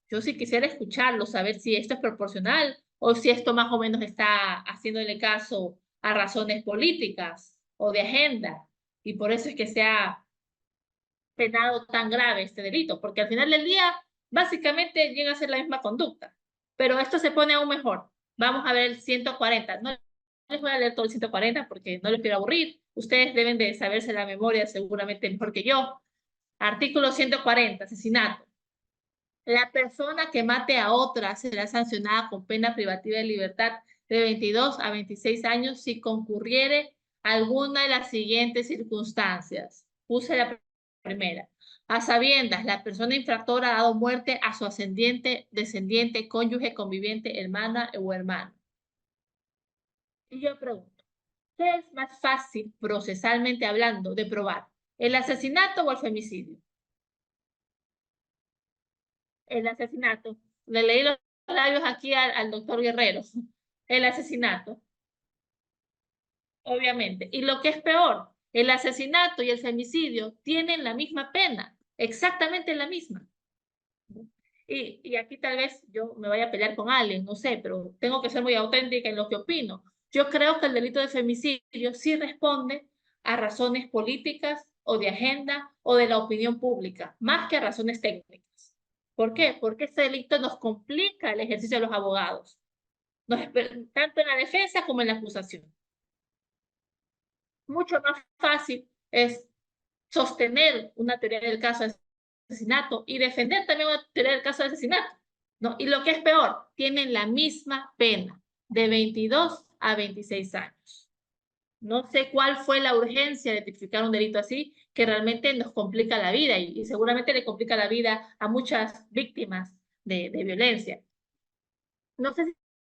Yo sí quisiera escucharlo, saber si esto es proporcional o si esto más o menos está haciéndole caso a razones políticas o de agenda, y por eso es que se ha penado tan grave este delito, porque al final del día básicamente llega a ser la misma conducta, pero esto se pone aún mejor. Vamos a ver el 140. No les voy a leer todo el 140 porque no les quiero aburrir. Ustedes deben de saberse la memoria seguramente mejor que yo. Artículo 140, asesinato. La persona que mate a otra será sancionada con pena privativa de libertad de 22 a 26 años si concurriere alguna de las siguientes circunstancias. Puse la primera. A sabiendas, la persona infractora ha dado muerte a su ascendiente, descendiente, cónyuge, conviviente, hermana o hermano. Y yo pregunto, ¿qué es más fácil, procesalmente hablando, de probar? ¿El asesinato o el femicidio? El asesinato. Le leí los labios aquí al doctor Guerrero. El asesinato, obviamente. Y lo que es peor, el asesinato y el femicidio tienen la misma pena, exactamente la misma. Y aquí tal vez yo me vaya a pelear con alguien, no sé, pero tengo que ser muy auténtica en lo que opino. Yo creo que el delito de femicidio sí responde a razones políticas o de agenda o de la opinión pública, más que a razones técnicas. ¿Por qué? Porque este delito nos complica el ejercicio de los abogados, tanto en la defensa como en la acusación. Mucho más fácil es sostener una teoría del caso de asesinato y defender también una teoría del caso de asesinato, ¿no? Y lo que es peor, tienen la misma pena, de 22 a 26 años. No sé cuál fue la urgencia de tipificar un delito así, que realmente nos complica la vida y seguramente le complica la vida a muchas víctimas de violencia. No sé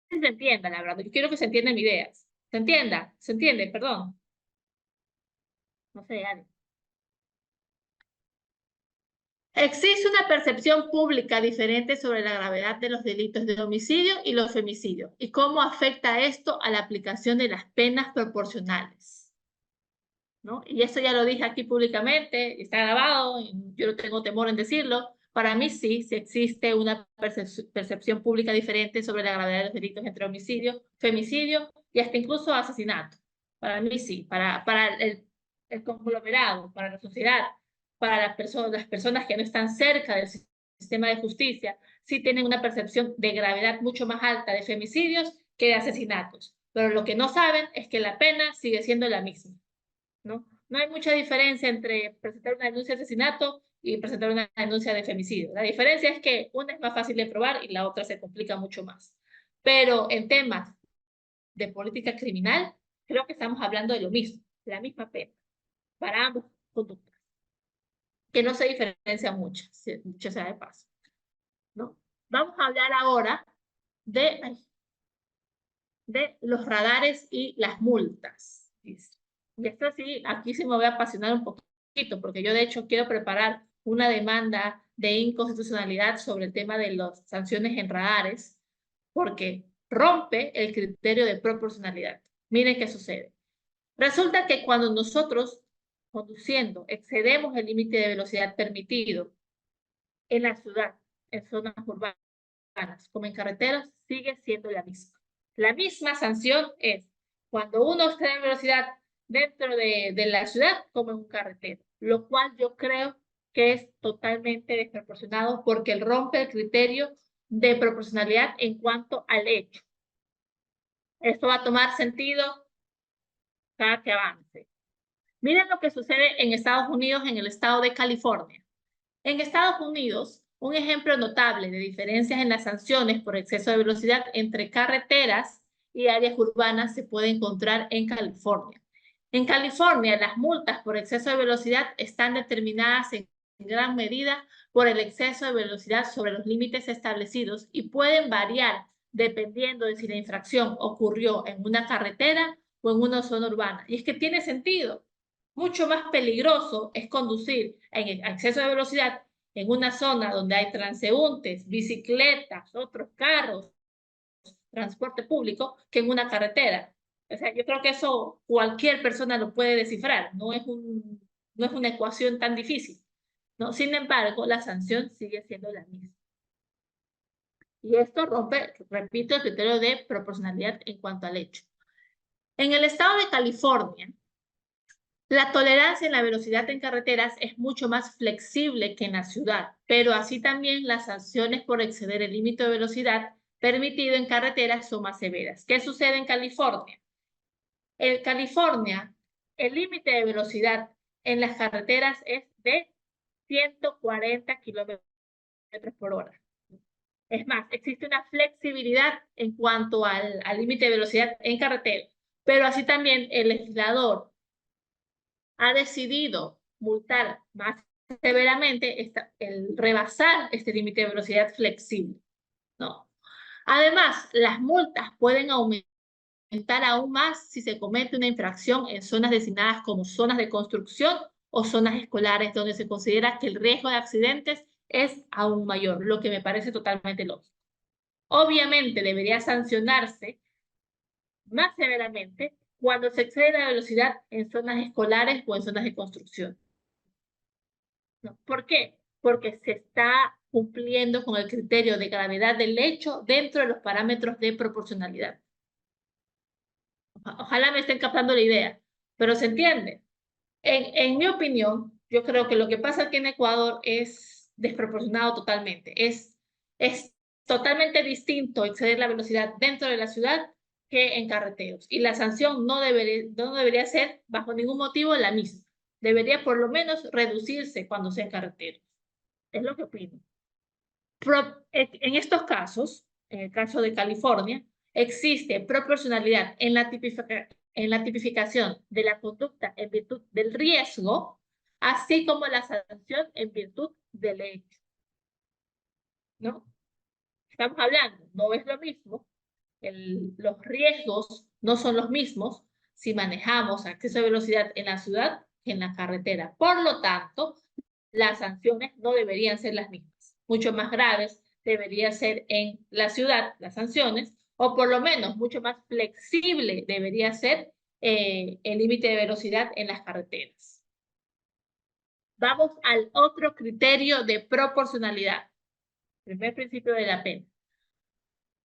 si se entienda, la verdad. Yo quiero que se entiendan mis ideas. ¿Se entienda? ¿Se entiende? Perdón. No sé, Ale. Existe una percepción pública diferente sobre la gravedad de los delitos de homicidio y los femicidios y cómo afecta esto a la aplicación de las penas proporcionales, ¿no? Y eso ya lo dije aquí públicamente, está grabado, yo no tengo temor en decirlo. Para mí sí existe una percepción pública diferente sobre la gravedad de los delitos entre homicidio, femicidio y hasta incluso asesinato. Para mí sí, para el conglomerado, para la sociedad, para las personas que no están cerca del sistema de justicia, sí tienen una percepción de gravedad mucho más alta de femicidios que de asesinatos. Pero lo que no saben es que la pena sigue siendo la misma, ¿no? No hay mucha diferencia entre presentar una denuncia de asesinato y presentar una denuncia de femicidio. La diferencia es que una es más fácil de probar y la otra se complica mucho más. Pero en temas de política criminal, creo que estamos hablando de lo mismo, la misma pena para ambos conductas, que no se diferencia mucho, dicho sea de paso, ¿no? Vamos a hablar ahora de los radares y las multas. Y esto sí, aquí sí me voy a apasionar un poquito, porque yo de hecho quiero preparar una demanda de inconstitucionalidad sobre el tema de las sanciones en radares, porque rompe el criterio de proporcionalidad. Miren qué sucede. Resulta que cuando nosotros, conduciendo, excedemos el límite de velocidad permitido en la ciudad, en zonas urbanas, como en carreteras, sigue siendo la misma. La misma sanción es cuando uno está en velocidad dentro de la ciudad como en un carretero, lo cual yo creo que es totalmente desproporcionado porque él rompe el criterio de proporcionalidad en cuanto al hecho. Esto va a tomar sentido cada que avance. Miren lo que sucede en Estados Unidos, en el estado de California. En Estados Unidos, un ejemplo notable de diferencias en las sanciones por exceso de velocidad entre carreteras y áreas urbanas se puede encontrar en California. En California, las multas por exceso de velocidad están determinadas en gran medida por el exceso de velocidad sobre los límites establecidos y pueden variar dependiendo de si la infracción ocurrió en una carretera o en una zona urbana. Y es que tiene sentido, Mucho más peligroso es conducir en exceso de velocidad en una zona donde hay transeúntes, bicicletas, otros carros, transporte público, que en una carretera. O sea, yo creo que eso cualquier persona lo puede descifrar, no es una ecuación tan difícil, ¿no? Sin embargo, la sanción sigue siendo la misma. Y esto rompe, repito, el criterio de proporcionalidad en cuanto al hecho. En el estado de California, la tolerancia en la velocidad en carreteras es mucho más flexible que en la ciudad, pero así también las sanciones por exceder el límite de velocidad permitido en carreteras son más severas. ¿Qué sucede en California? En California, el límite de velocidad en las carreteras es de 140 kilómetros por hora. Es más, existe una flexibilidad en cuanto al límite de velocidad en carretera, pero así también el legislador ha decidido multar más severamente el rebasar este límite de velocidad flexible, ¿no? Además, las multas pueden aumentar aún más si se comete una infracción en zonas designadas como zonas de construcción o zonas escolares, donde se considera que el riesgo de accidentes es aún mayor, lo que me parece totalmente lógico. Obviamente debería sancionarse más severamente cuando se excede la velocidad en zonas escolares o en zonas de construcción. ¿No? ¿Por qué? Porque se está cumpliendo con el criterio de gravedad del hecho dentro de los parámetros de proporcionalidad. Ojalá me estén captando la idea, pero se entiende. En mi opinión, yo creo que lo que pasa aquí en Ecuador es desproporcionado totalmente. Es totalmente distinto exceder la velocidad dentro de la ciudad que en carreteros. Y la sanción no debería ser bajo ningún motivo la misma. Debería por lo menos reducirse cuando sea en carreteros. Es lo que opino. En estos casos, en el caso de California, existe proporcionalidad en la tipificación de la conducta en virtud del riesgo, así como la sanción en virtud del hecho. ¿No? Estamos hablando, no es lo mismo, los riesgos no son los mismos si manejamos a exceso de velocidad en la ciudad que en la carretera. Por lo tanto, las sanciones no deberían ser las mismas. Mucho más graves debería ser en la ciudad las sanciones, o por lo menos mucho más flexible debería ser el límite de velocidad en las carreteras. Vamos al otro criterio de proporcionalidad. Primer principio de la pena.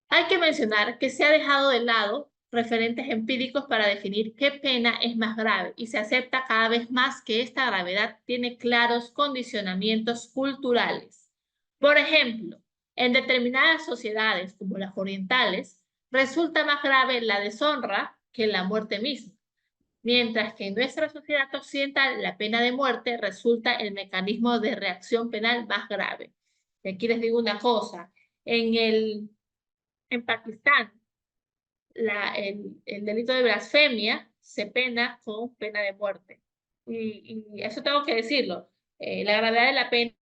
Hay que mencionar que se ha dejado de lado referentes empíricos para definir qué pena es más grave y se acepta cada vez más que esta gravedad tiene claros condicionamientos culturales. Por ejemplo, en determinadas sociedades como las orientales, resulta más grave la deshonra que la muerte misma, mientras que en nuestra sociedad occidental la pena de muerte resulta el mecanismo de reacción penal más grave. Y aquí les digo una cosa, en Pakistán, el delito de blasfemia se pena con pena de muerte. Y eso tengo que decirlo. La gravedad de la pena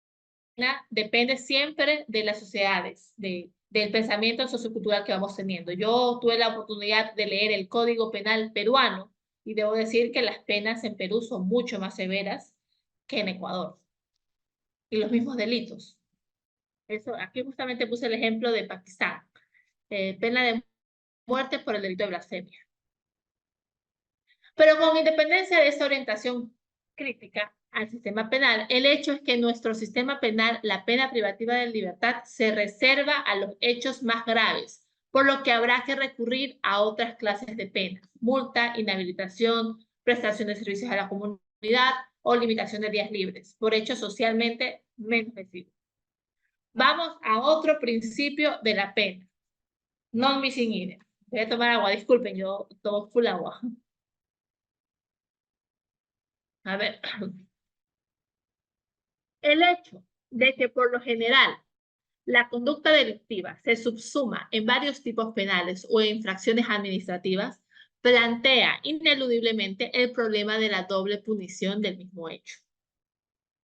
depende siempre de las sociedades, del pensamiento sociocultural que vamos teniendo. Yo tuve la oportunidad de leer el Código Penal peruano y debo decir que las penas en Perú son mucho más severas que en Ecuador. Y los mismos delitos. Aquí justamente puse el ejemplo de Pakistán. Pena de muerte por el delito de blasfemia. Pero con independencia de esta orientación crítica al sistema penal, el hecho es que en nuestro sistema penal la pena privativa de libertad se reserva a los hechos más graves, por lo que habrá que recurrir a otras clases de penas, multa, inhabilitación, prestación de servicios a la comunidad o limitación de días libres, por hechos socialmente menos lesivos. Vamos a otro principio de la pena, non bis in idem. Voy a tomar agua, disculpen, yo tomo full agua. A ver. El hecho de que por lo general la conducta delictiva se subsuma en varios tipos penales o en infracciones administrativas plantea ineludiblemente el problema de la doble punición del mismo hecho.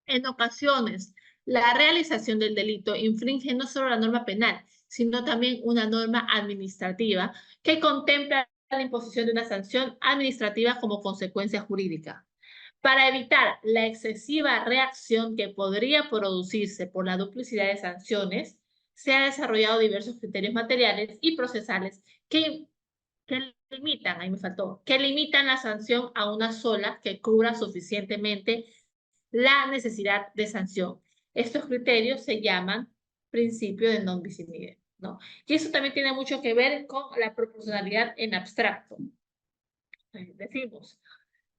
En ocasiones, la realización del delito infringe no solo la norma penal, sino también una norma administrativa que contempla la imposición de una sanción administrativa como consecuencia jurídica. Para evitar la excesiva reacción que podría producirse por la duplicidad de sanciones, se han desarrollado diversos criterios materiales y procesales que limitan, ahí me faltó, que limitan la sanción a una sola que cubra suficientemente la necesidad de sanción. Estos criterios se llaman principio de non bis in idem, ¿no? Y eso también tiene mucho que ver con la proporcionalidad en abstracto. Decimos,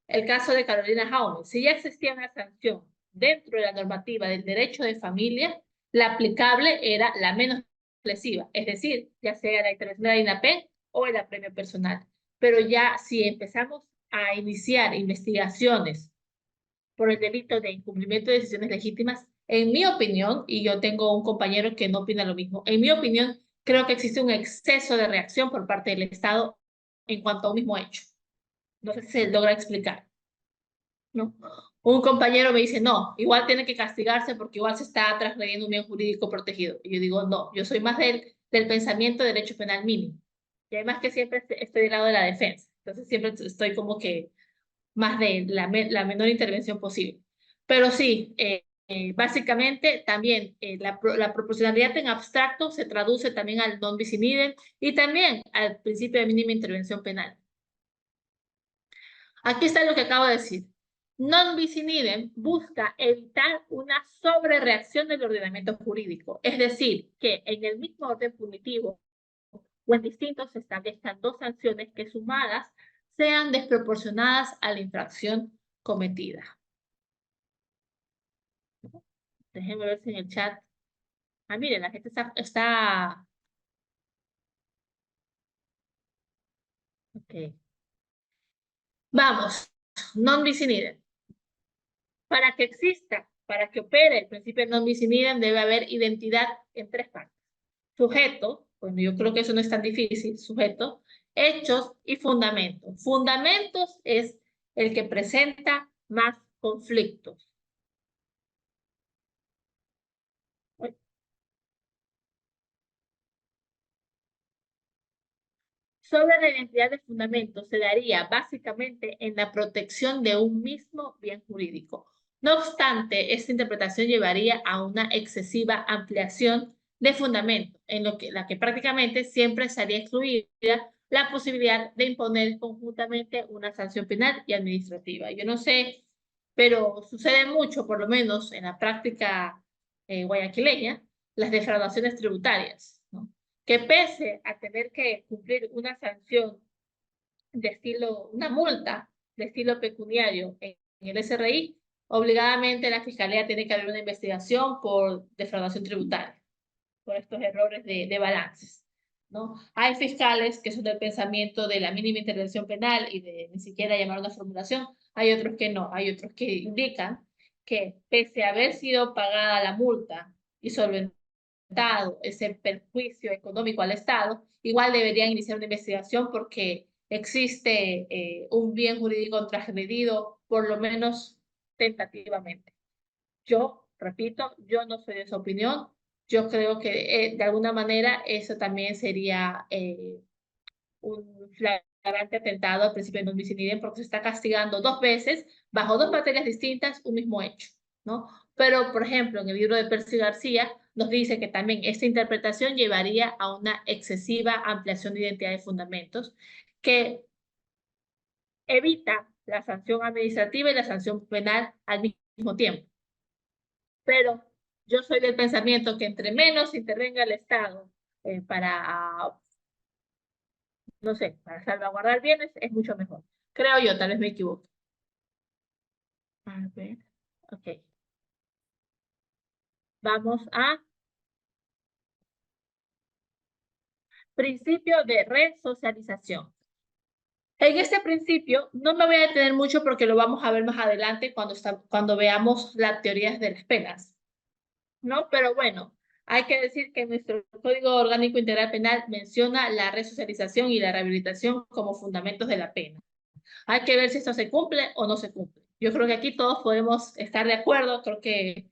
el caso de Carolina Jaume, si ya existía una sanción dentro de la normativa del derecho de familia, la aplicable era la menos lesiva, es decir, ya sea la intervención de la INAPEN o el apremio personal. Pero ya si empezamos a iniciar investigaciones por el delito de incumplimiento de decisiones legítimas, en mi opinión, y yo tengo un compañero que no opina lo mismo, en mi opinión, creo que existe un exceso de reacción por parte del Estado en cuanto a un mismo hecho. No sé si se logra explicar, ¿no? Un compañero me dice, no, igual tiene que castigarse porque igual se está transgrediendo un bien jurídico protegido. Y yo digo, no, yo soy más del pensamiento de derecho penal mínimo. Y además que siempre estoy del lado de la defensa. Entonces siempre estoy como que más de la menor intervención posible. Pero sí, básicamente también la proporcionalidad en abstracto se traduce también al non bis in idem y también al principio de mínima intervención penal. Aquí está lo que acabo de decir. Non bis in idem busca evitar una sobrereacción del ordenamiento jurídico, es decir, que en el mismo orden punitivo o en distintos se establezcan dos sanciones que sumadas sean desproporcionadas a la infracción cometida. Déjenme ver si en el chat. Ah, miren, la gente está... Ok. Vamos, non bis in idem. Para que exista, para que opere el principio de non bis in idem, debe haber identidad en tres partes. Sujeto, bueno, yo creo que eso no es tan difícil, sujeto, hechos y fundamentos. Fundamentos es el que presenta más conflictos. Sobre la identidad de fundamentos se daría básicamente en la protección de un mismo bien jurídico. No obstante, esta interpretación llevaría a una excesiva ampliación de fundamentos, en la que prácticamente siempre estaría excluida la posibilidad de imponer conjuntamente una sanción penal y administrativa. Yo no sé, pero sucede mucho, por lo menos en la práctica guayaquileña, las defraudaciones tributarias, ¿no? Que pese a tener que cumplir una sanción de estilo, una multa de estilo pecuniario en el SRI, obligadamente la Fiscalía tiene que abrir una investigación por defraudación tributaria, por estos errores de balances, ¿no? Hay fiscales que son del pensamiento de la mínima intervención penal y de ni siquiera llamar una formulación, hay otros que no, hay otros que indican que pese a haber sido pagada la multa y solventada ese perjuicio económico al Estado, igual deberían iniciar una investigación porque existe un bien jurídico transgredido, por lo menos tentativamente. Yo, repito, yo no soy de esa opinión. Yo creo que de alguna manera eso también sería un flagrante atentado al principio de non bis in idem porque se está castigando dos veces bajo dos materias distintas un mismo hecho, ¿no? Pero, por ejemplo, en el libro de Percy García nos dice que también esta interpretación llevaría a una excesiva ampliación de identidad de fundamentos que evita la sanción administrativa y la sanción penal al mismo tiempo. Pero yo soy del pensamiento que entre menos intervenga el Estado para, no sé, para salvaguardar bienes es mucho mejor. Creo yo, tal vez me equivoque. A ver, ok. Vamos a principio de resocialización. En este principio no me voy a detener mucho porque lo vamos a ver más adelante cuando veamos las teorías de las penas, ¿no? Pero bueno, hay que decir que nuestro Código Orgánico Integral Penal menciona la resocialización y la rehabilitación como fundamentos de la pena. Hay que ver si esto se cumple o no se cumple. Yo creo que aquí todos podemos estar de acuerdo, creo que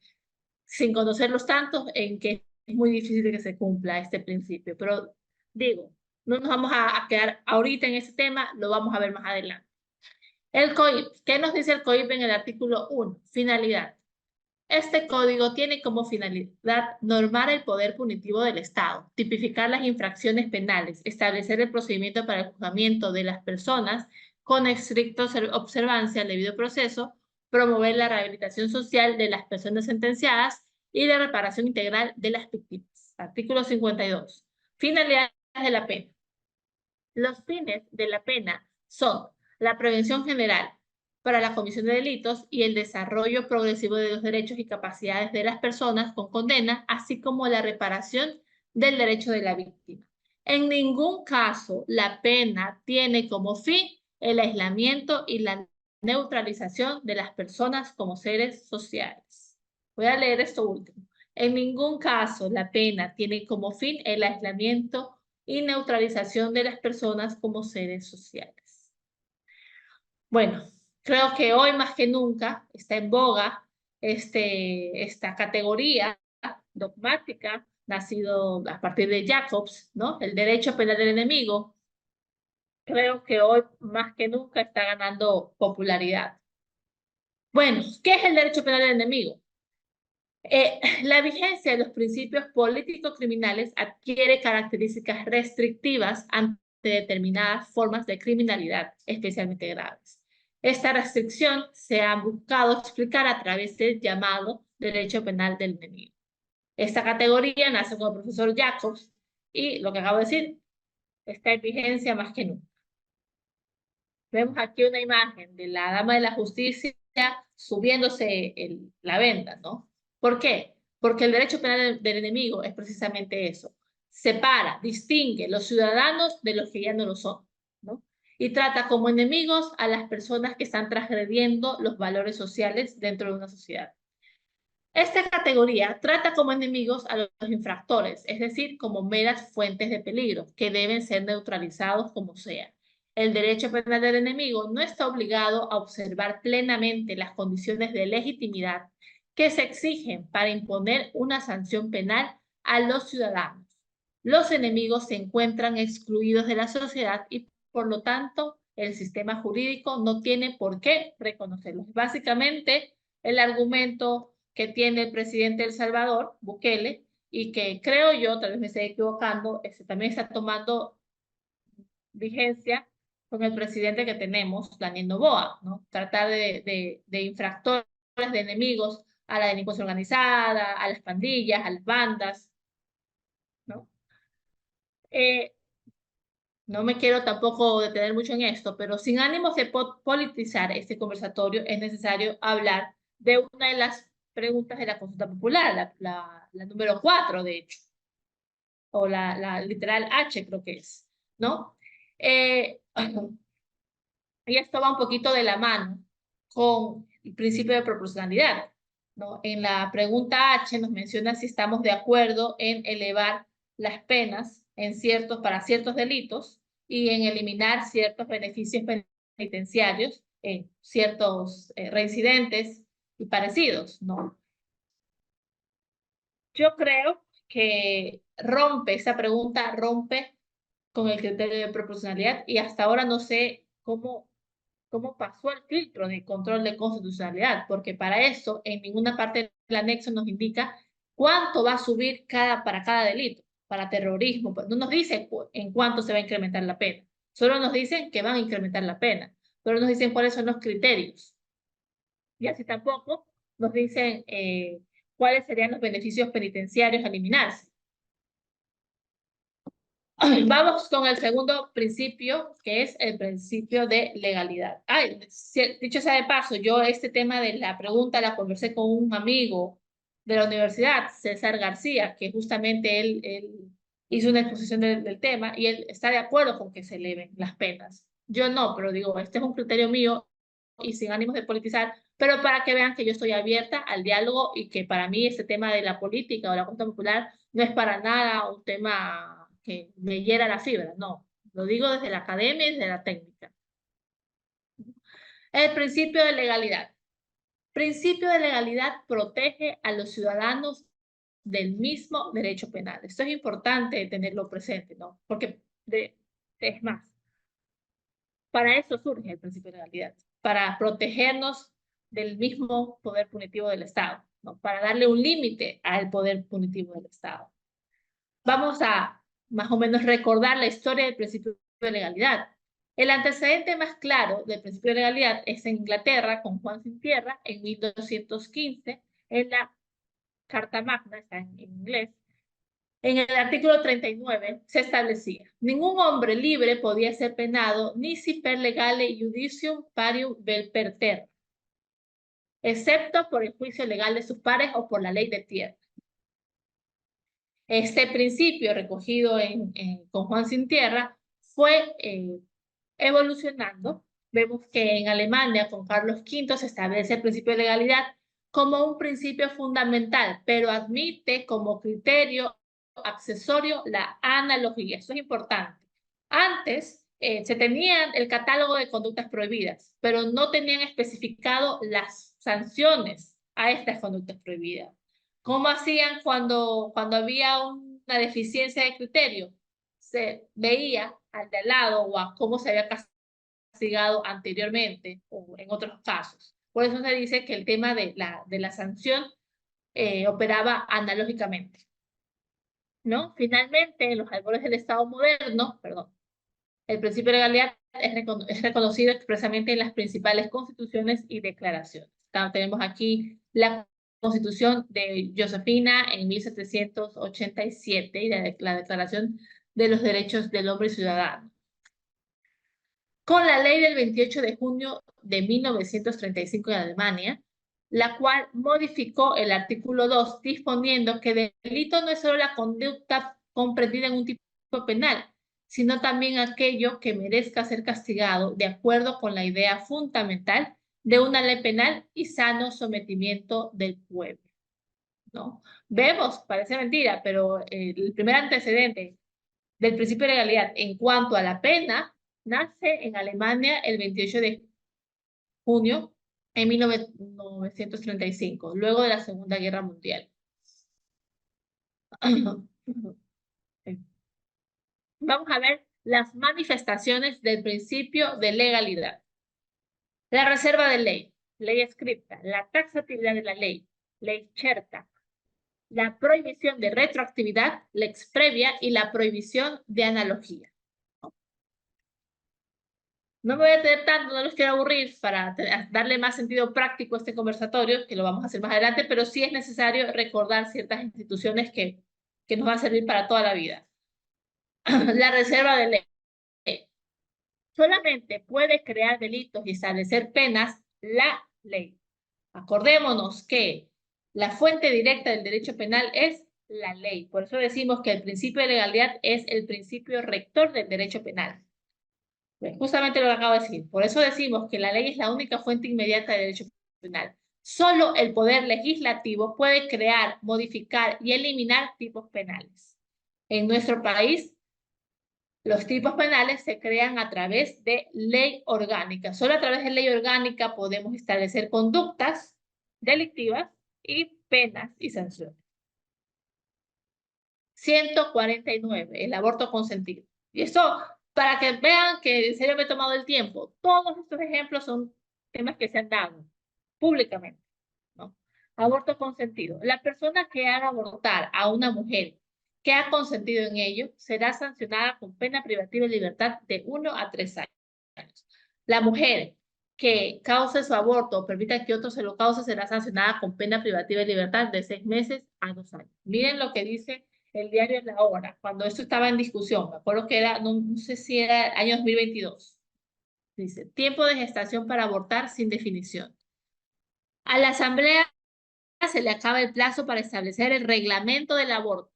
sin conocerlos tantos, en que es muy difícil que se cumpla este principio. Pero digo, no nos vamos a quedar ahorita en ese tema, lo vamos a ver más adelante. El COIP, ¿qué nos dice el COIP en el artículo 1? Finalidad. Este código tiene como finalidad normar el poder punitivo del Estado, tipificar las infracciones penales, establecer el procedimiento para el juzgamiento de las personas con estricta observancia al debido proceso, promover la rehabilitación social de las personas sentenciadas y la reparación integral de las víctimas. Artículo 52. Finalidades de la pena. Los fines de la pena son la prevención general para la comisión de delitos y el desarrollo progresivo de los derechos y capacidades de las personas con condena, así como la reparación del derecho de la víctima. En ningún caso la pena tiene como fin el aislamiento y la neutralización de las personas como seres sociales. Voy a leer esto último. En ningún caso la pena tiene como fin el aislamiento y neutralización de las personas como seres sociales. Bueno, creo que hoy más que nunca está en boga esta categoría dogmática, nacido a partir de Jacobs, ¿no? El derecho penal del enemigo. Creo que hoy más que nunca está ganando popularidad. Bueno, ¿qué es el derecho penal del enemigo? La vigencia de los principios político-criminales adquiere características restrictivas ante determinadas formas de criminalidad, especialmente graves. Esta restricción se ha buscado explicar a través del llamado derecho penal del enemigo. Esta categoría nace con el profesor Jacobs y lo que acabo de decir está en vigencia más que nunca. Vemos aquí una imagen de la dama de la justicia subiéndose la venda, ¿no? ¿Por qué? Porque el derecho penal del enemigo es precisamente eso. Separa, distingue los ciudadanos de los que ya no lo son, ¿no? Y trata como enemigos a las personas que están transgrediendo los valores sociales dentro de una sociedad. Esta categoría trata como enemigos a los infractores, es decir, como meras fuentes de peligro, que deben ser neutralizados como sea. El derecho penal del enemigo no está obligado a observar plenamente las condiciones de legitimidad que se exigen para imponer una sanción penal a los ciudadanos. Los enemigos se encuentran excluidos de la sociedad y, por lo tanto, el sistema jurídico no tiene por qué reconocerlos. Básicamente, el argumento que tiene el presidente de El Salvador, Bukele, y que creo yo, tal vez me esté equivocando, también está tomando vigencia con el presidente que tenemos, Daniel Noboa, ¿no? Tratar de infractores, de enemigos a la delincuencia organizada, a las pandillas, a las bandas, ¿no? No me quiero tampoco detener mucho en esto, pero sin ánimos de politizar este conversatorio, es necesario hablar de una de las preguntas de la consulta popular, la número 4, de hecho, o la literal H, creo que es, ¿no? Y esto va un poquito de la mano con el principio de proporcionalidad, ¿no? En la pregunta H nos menciona si estamos de acuerdo en elevar las penas para ciertos delitos y en eliminar ciertos beneficios penitenciarios en ciertos reincidentes y parecidos, ¿no? Yo creo que esa pregunta rompe con el criterio de proporcionalidad y hasta ahora no sé cómo pasó el filtro de control de constitucionalidad, porque para eso en ninguna parte del anexo nos indica cuánto va a subir para cada delito. Para terrorismo, pues no nos dice en cuánto se va a incrementar la pena, solo nos dicen que van a incrementar la pena, pero no nos dicen cuáles son los criterios. Y así tampoco nos dicen cuáles serían los beneficios penitenciarios a eliminarse. Vamos con el segundo principio, que es el principio de legalidad. Dicho sea de paso, yo este tema de la pregunta la conversé con un amigo de la universidad, César García, que justamente él hizo una exposición del tema y él está de acuerdo con que se eleven las penas. Yo no, pero digo, este es un criterio mío y sin ánimos de politizar, pero para que vean que yo estoy abierta al diálogo y que para mí este tema de la política o la consulta popular no es para nada un tema que me hiera la fibra, no. Lo digo desde la academia y desde la técnica. El principio de legalidad. Principio de legalidad protege a los ciudadanos del mismo derecho penal. Esto es importante tenerlo presente, ¿no? Porque es más, para eso surge el principio de legalidad, para protegernos del mismo poder punitivo del Estado, ¿no? Para darle un límite al poder punitivo del Estado. Vamos a más o menos recordar la historia del principio de legalidad. El antecedente más claro del principio de legalidad es en Inglaterra, con Juan Sin Tierra, en 1215, en la Carta Magna, está en inglés. En el artículo 39 se establecía: ningún hombre libre podía ser penado ni si per legale judicium parium vel per terra, excepto por el juicio legal de sus pares o por la ley de tierra. Este principio recogido con Juan Sin Tierra fue evolucionando. Vemos que en Alemania, con Carlos V, se establece el principio de legalidad como un principio fundamental, pero admite como criterio accesorio la analogía. Esto es importante. Antes se tenían el catálogo de conductas prohibidas, pero no tenían especificado las sanciones a estas conductas prohibidas. ¿Cómo hacían cuando había una deficiencia de criterio? Se veía al de al lado o a cómo se había castigado anteriormente o en otros casos. Por eso se dice que el tema de la sanción operaba analógicamente, ¿no? Finalmente, en los albores del Estado moderno, el principio de legalidad es reconocido expresamente en las principales constituciones y declaraciones. Tenemos aquí la Constitución de Josefina en 1787 y la Declaración de los Derechos del Hombre y Ciudadano. Con la ley del 28 de junio de 1935 en Alemania, la cual modificó el artículo 2, disponiendo que delito no es solo la conducta comprendida en un tipo penal, sino también aquello que merezca ser castigado de acuerdo con la idea fundamental de una ley penal y sano sometimiento del pueblo, ¿no? Vemos, parece mentira, pero el primer antecedente del principio de legalidad en cuanto a la pena nace en Alemania el 28 de junio de 1935, luego de la Segunda Guerra Mundial. Vamos a ver las manifestaciones del principio de legalidad. La reserva de ley, ley escrita, la taxatividad de la ley certa, la prohibición de retroactividad, lex previa, y la prohibición de analogía. No me voy a tener tanto, no los quiero aburrir para darle más sentido práctico a este conversatorio, que lo vamos a hacer más adelante, pero sí es necesario recordar ciertas instituciones que nos va a servir para toda la vida. La reserva de ley. Solamente puede crear delitos y establecer penas la ley. Acordémonos que la fuente directa del derecho penal es la ley. Por eso decimos que el principio de legalidad es el principio rector del derecho penal. Justamente lo que acabo de decir. Por eso decimos que la ley es la única fuente inmediata de derecho penal. Solo el poder legislativo puede crear, modificar y eliminar tipos penales. En nuestro país, los tipos penales se crean a través de ley orgánica. Solo a través de ley orgánica podemos establecer conductas delictivas y penas y sanciones. 149, el aborto consentido. Y eso, para que vean que en serio me he tomado el tiempo, todos estos ejemplos son temas que se han dado públicamente, ¿no? Aborto consentido. La persona que haga abortar a una mujer que ha consentido en ello será sancionada con pena privativa de libertad de 1 a 3 años. La mujer que cause su aborto o permita que otro se lo cause será sancionada con pena privativa de libertad de 6 meses a 2 años. Miren lo que dice el diario La Hora, cuando esto estaba en discusión. Me acuerdo que era, no sé si era año 2022. Dice, tiempo de gestación para abortar sin definición. A la Asamblea se le acaba el plazo para establecer el reglamento del aborto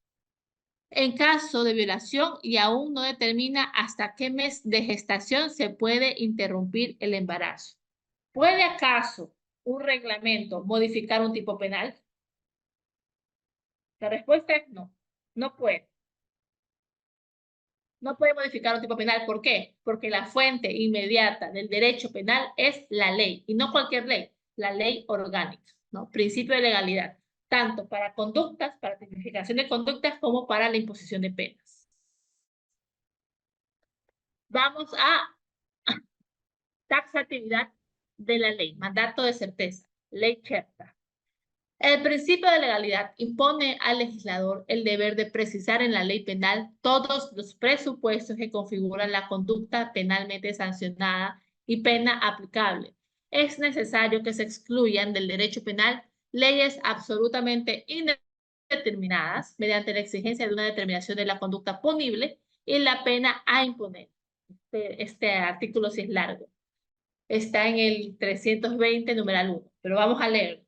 en caso de violación y aún no determina hasta qué mes de gestación se puede interrumpir el embarazo. ¿Puede acaso un reglamento modificar un tipo penal? La respuesta es no, no puede. No puede modificar un tipo penal. ¿Por qué? Porque la fuente inmediata del derecho penal es la ley, y no cualquier ley, la ley orgánica, ¿no? Principio de legalidad, tanto para conductas, para tipificación de conductas, como para la imposición de penas. Vamos a taxatividad de la ley, mandato de certeza, ley Cherta. El principio de legalidad impone al legislador el deber de precisar en la ley penal todos los presupuestos que configuran la conducta penalmente sancionada y pena aplicable. Es necesario que se excluyan del derecho penal leyes absolutamente indeterminadas mediante la exigencia de una determinación de la conducta punible y la pena a imponer. Este artículo sí es largo. Está en el 320, numeral 1, pero vamos a leer.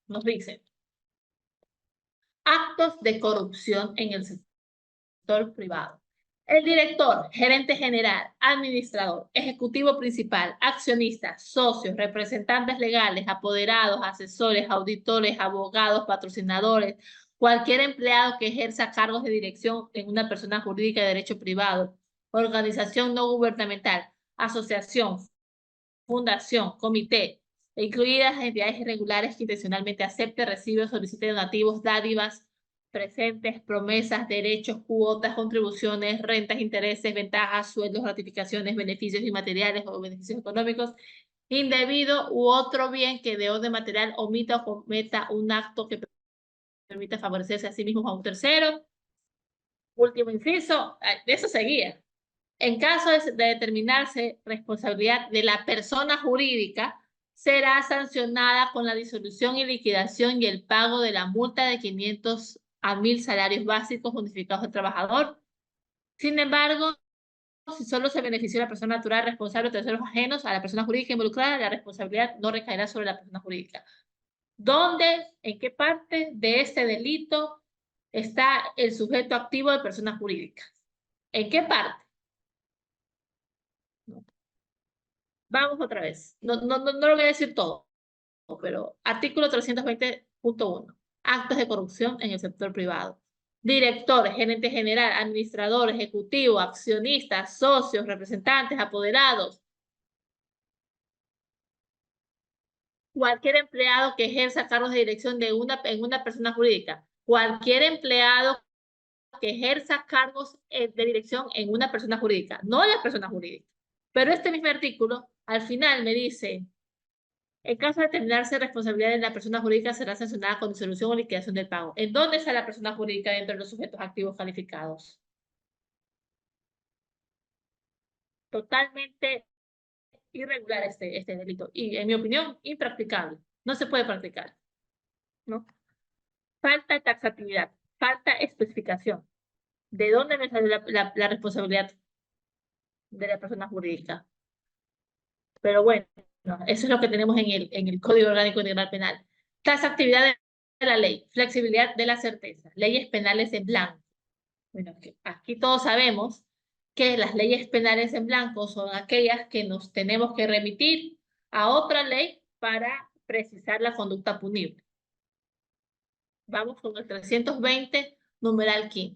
Nos dice: actos de corrupción en el sector privado. El director, gerente general, administrador, ejecutivo principal, accionistas, socios, representantes legales, apoderados, asesores, auditores, abogados, patrocinadores, cualquier empleado que ejerza cargos de dirección en una persona jurídica de derecho privado, organización no gubernamental, asociación, fundación, comité, incluidas entidades irregulares que intencionalmente acepte, recibe o solicite donativos, dádivas, presentes, promesas, derechos, cuotas, contribuciones, rentas, intereses, ventajas, sueldos, ratificaciones, beneficios inmateriales o beneficios económicos, indebido u otro bien que de orden material omita o cometa un acto que permita favorecerse a sí mismo o a un tercero. Último inciso, de eso seguía. En caso de determinarse responsabilidad de la persona jurídica, será sancionada con la disolución y liquidación y el pago de la multa de 500 a 1000 salarios básicos bonificados del trabajador. Sin embargo, si solo se benefició la persona natural responsable de terceros ajenos a la persona jurídica involucrada, la responsabilidad no recaerá sobre la persona jurídica. ¿Dónde, en qué parte de este delito está el sujeto activo de personas jurídicas? ¿En qué parte? Vamos otra vez. No lo voy a decir todo, pero artículo 320.1. Actos de corrupción en el sector privado. Director, gerente general, administrador, ejecutivo, accionistas, socios, representantes, apoderados. Cualquier empleado que ejerza cargos de dirección en una persona jurídica. Cualquier empleado que ejerza cargos de dirección en una persona jurídica, no la persona jurídica. Pero este mismo artículo, al final me dice: en caso de determinarse responsabilidad de la persona jurídica, será sancionada con disolución o liquidación del pago. ¿En dónde está la persona jurídica dentro de los sujetos activos calificados? Totalmente irregular este delito. Y, en mi opinión, impracticable. No se puede practicar, ¿no? Falta taxatividad, falta especificación. ¿De dónde me sale la responsabilidad de la persona jurídica? Pero bueno, eso es lo que tenemos en el Código Orgánico Integral Penal. Taxatividad de la ley, flexibilidad de la certeza, leyes penales en blanco. Bueno, aquí todos sabemos que las leyes penales en blanco son aquellas que nos tenemos que remitir a otra ley para precisar la conducta punible. Vamos con el 320, numeral 5.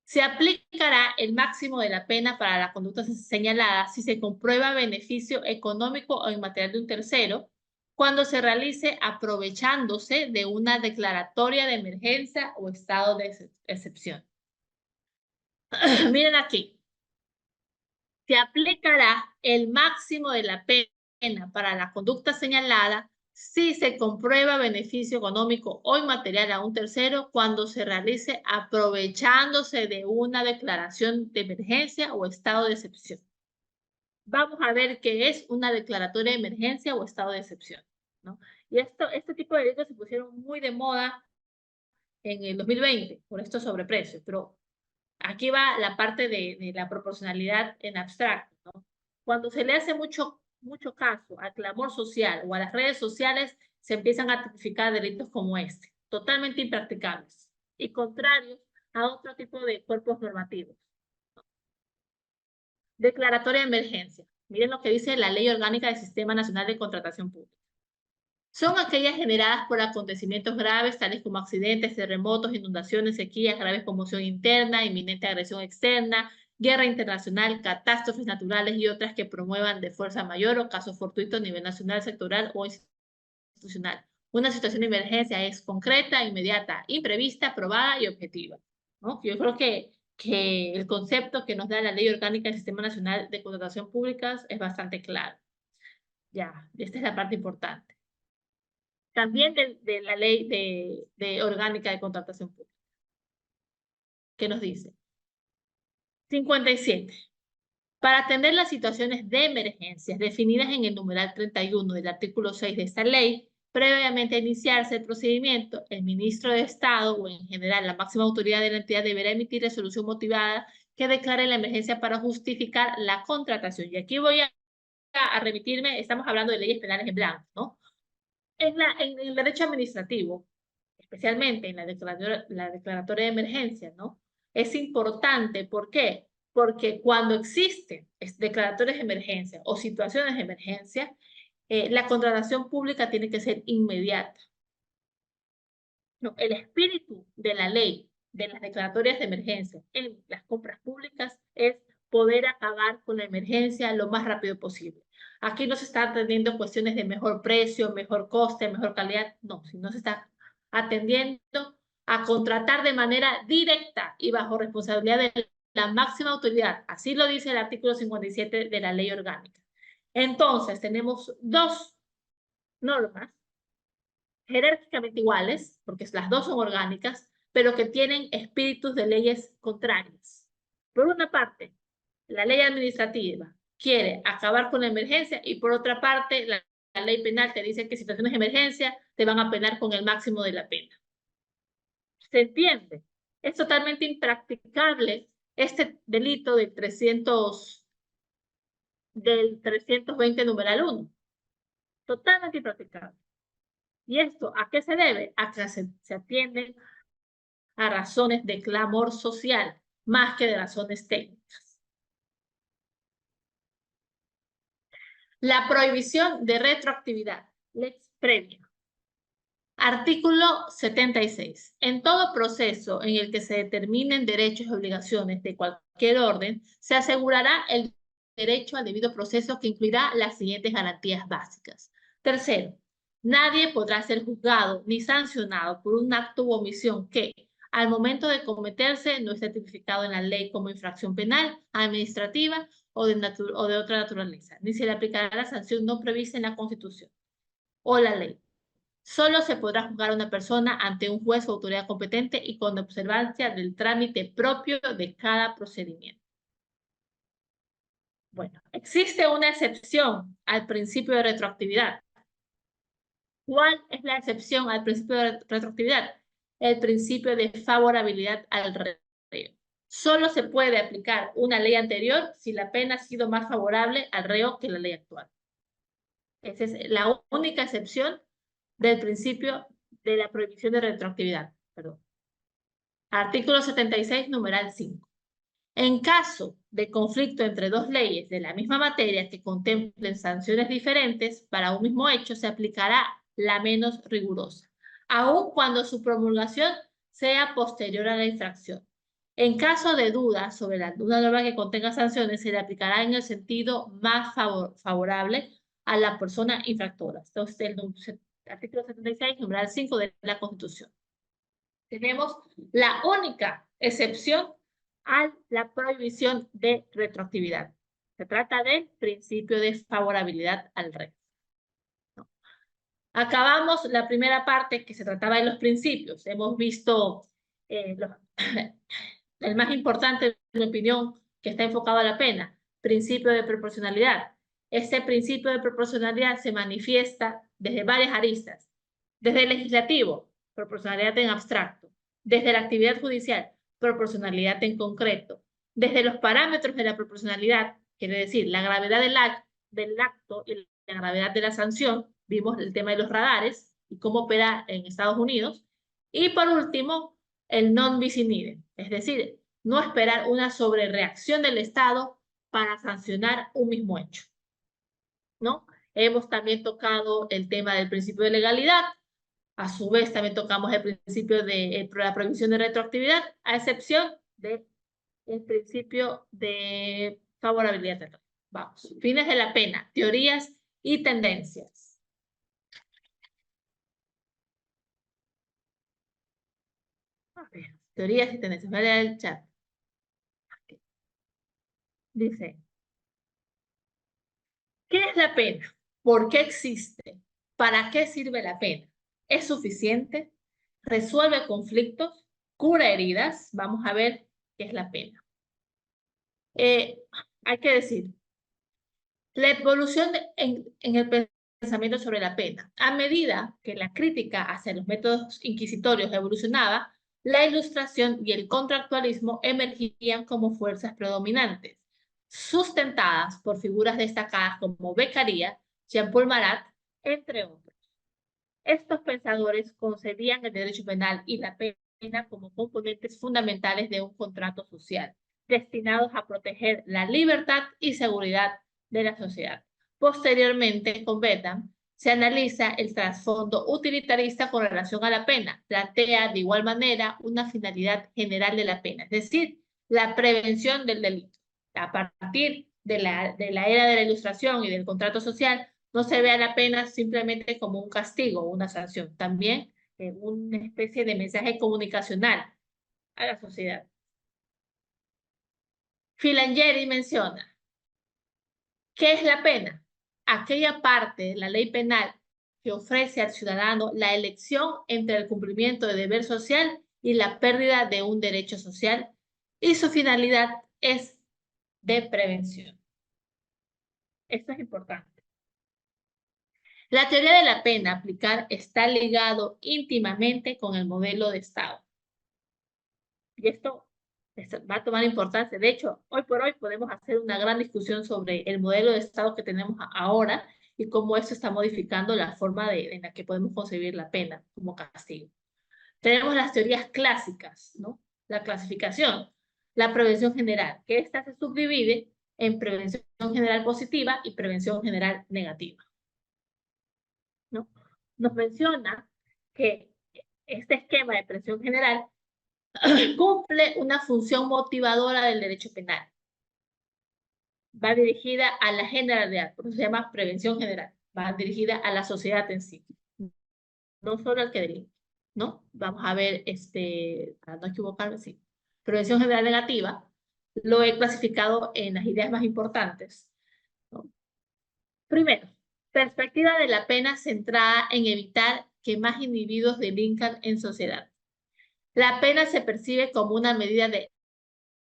Se aplicará el máximo de la pena para la conducta señalada si se comprueba beneficio económico o inmaterial de un tercero cuando se realice aprovechándose de una declaratoria de emergencia o estado de excepción. Miren aquí. Se aplicará el máximo de la pena para la conducta señalada si se comprueba beneficio económico o inmaterial a un tercero cuando se realice aprovechándose de una declaración de emergencia o estado de excepción. Vamos a ver qué es una declaratoria de emergencia o estado de excepción, ¿no? Y este tipo de delitos se pusieron muy de moda en el 2020 por estos sobreprecios, pero aquí va la parte de la proporcionalidad en abstracto, ¿no? Cuando se le hace mucho caso al clamor social o a las redes sociales, se empiezan a tipificar delitos como este, totalmente impracticables y contrarios a otro tipo de cuerpos normativos. Declaratoria de emergencia. Miren lo que dice la Ley Orgánica del Sistema Nacional de Contratación Pública. Son aquellas generadas por acontecimientos graves, tales como accidentes, terremotos, inundaciones, sequías, graves conmoción interna, inminente agresión externa, guerra internacional, catástrofes naturales y otras que promuevan de fuerza mayor o casos fortuitos a nivel nacional, sectoral o institucional. Una situación de emergencia es concreta, inmediata, imprevista, probada y objetiva, ¿no? Yo creo que que el concepto que nos da la Ley Orgánica del Sistema Nacional de Contratación Pública es bastante claro. Ya, esta es la parte importante. También de la Ley de Orgánica de Contratación Pública. ¿Qué nos dice? 57. Para atender las situaciones de emergencias definidas en el numeral 31 del artículo 6 de esta ley, previamente a iniciarse el procedimiento, el ministro de Estado o en general la máxima autoridad de la entidad deberá emitir resolución motivada que declare la emergencia para justificar la contratación. Y aquí voy a remitirme, estamos hablando de leyes penales en blanco, ¿no? En el derecho administrativo, especialmente en la declaratoria de emergencia, ¿no? Es importante, ¿por qué? Porque cuando existen declaratorias de emergencia o situaciones de emergencia, la contratación pública tiene que ser inmediata. No, el espíritu de la ley de las declaratorias de emergencia en las compras públicas es poder acabar con la emergencia lo más rápido posible. Aquí no se está atendiendo cuestiones de mejor precio, mejor coste, mejor calidad, no, sino se está atendiendo a contratar de manera directa y bajo responsabilidad de la máxima autoridad. Así lo dice el artículo 57 de la ley orgánica. Entonces, tenemos dos normas jerárquicamente iguales, porque las dos son orgánicas, pero que tienen espíritus de leyes contrarias. Por una parte, la ley administrativa quiere acabar con la emergencia y por otra parte, la ley penal te dice que si situaciones de emergencia te van a penar con el máximo de la pena. ¿Se entiende? Es totalmente impracticable este delito del 320 numeral 1. Totalmente impracticable. ¿Y esto a qué se debe? A que se atienden a razones de clamor social, más que de razones técnicas. La prohibición de retroactividad, lex previa. Artículo 76. En todo proceso en el que se determinen derechos y obligaciones de cualquier orden, se asegurará el derecho al debido proceso que incluirá las siguientes garantías básicas. Tercero, nadie podrá ser juzgado ni sancionado por un acto u omisión que, al momento de cometerse, no esté tipificado en la ley como infracción penal, administrativa o de otra naturaleza, ni se le aplicará la sanción no prevista en la Constitución o la ley. Solo se podrá juzgar a una persona ante un juez o autoridad competente y con observancia del trámite propio de cada procedimiento. Bueno, existe una excepción al principio de retroactividad. ¿Cuál es la excepción al principio de retroactividad? El principio de favorabilidad al reo. Solo se puede aplicar una ley anterior si la pena ha sido más favorable al reo que la ley actual. Esa es la única excepción del principio de la prohibición de retroactividad. Perdón. Artículo 76, numeral 5. En caso de conflicto entre dos leyes de la misma materia que contemplen sanciones diferentes para un mismo hecho, se aplicará la menos rigurosa, aun cuando su promulgación sea posterior a la infracción. En caso de duda sobre una norma que contenga sanciones, se le aplicará en el sentido más favorable a la persona infractora. Entonces, el artículo 76, numeral 5 de la Constitución. Tenemos la única excepción a la prohibición de retroactividad. Se trata del principio de favorabilidad al reo. ¿No? Acabamos la primera parte que se trataba de los principios. Hemos visto el más importante, en mi opinión, que está enfocado a la pena, principio de proporcionalidad. Este principio de proporcionalidad se manifiesta desde varias aristas. Desde el legislativo, proporcionalidad en abstracto. Desde la actividad judicial, proporcionalidad en concreto. Desde los parámetros de la proporcionalidad, quiere decir la gravedad del acto y la gravedad de la sanción. Vimos el tema de los radares y cómo opera en Estados Unidos. Y por último, el non bis in idem, es decir, no esperar una sobrereacción del Estado para sancionar un mismo hecho, ¿no? Hemos también tocado el tema del principio de legalidad, a su vez también tocamos el principio de la prohibición de retroactividad, a excepción del principio de favorabilidad del reo. Vamos, fines de la pena, teorías y tendencias. A ver, teorías y tendencias, voy a leer el chat. Dice, ¿qué es la pena? ¿Por qué existe? ¿Para qué sirve la pena? ¿Es suficiente? ¿Resuelve conflictos? ¿Cura heridas? Vamos a ver qué es la pena. Hay que decir, la evolución en el pensamiento sobre la pena. A medida que la crítica hacia los métodos inquisitorios evolucionaba, la ilustración y el contractualismo emergían como fuerzas predominantes, sustentadas por figuras destacadas como Beccaria, Jean-Paul Marat, entre otros. Estos pensadores concebían el derecho penal y la pena como componentes fundamentales de un contrato social, destinados a proteger la libertad y seguridad de la sociedad. Posteriormente, con Bentham, se analiza el trasfondo utilitarista con relación a la pena. Plantea de igual manera una finalidad general de la pena, es decir, la prevención del delito. A partir de la era de la Ilustración y del contrato social, no se ve a la pena simplemente como un castigo o una sanción, también una especie de mensaje comunicacional a la sociedad. Filangieri menciona, ¿qué es la pena? Aquella parte de la ley penal que ofrece al ciudadano la elección entre el cumplimiento de deber social y la pérdida de un derecho social, y su finalidad es de prevención. Esto es importante. La teoría de la pena a aplicar está ligado íntimamente con el modelo de Estado. Y esto va a tomar importancia. De hecho, hoy por hoy podemos hacer una gran discusión sobre el modelo de Estado que tenemos ahora y cómo esto está modificando la forma en la que podemos concebir la pena como castigo. Tenemos las teorías clásicas, ¿no? La clasificación, la prevención general, que esta se subdivide en prevención general positiva y prevención general negativa, ¿no? Nos menciona que este esquema de prevención general cumple una función motivadora del derecho penal. Va dirigida a la generalidad, por eso se llama prevención general. Va dirigida a la sociedad en sí, no solo al que delinque, ¿no? Vamos a ver, para no equivocarme, sí. Prevención general negativa, lo he clasificado en las ideas más importantes, ¿no? Primero, perspectiva de la pena centrada en evitar que más individuos delincan en sociedad. La pena se percibe como una medida de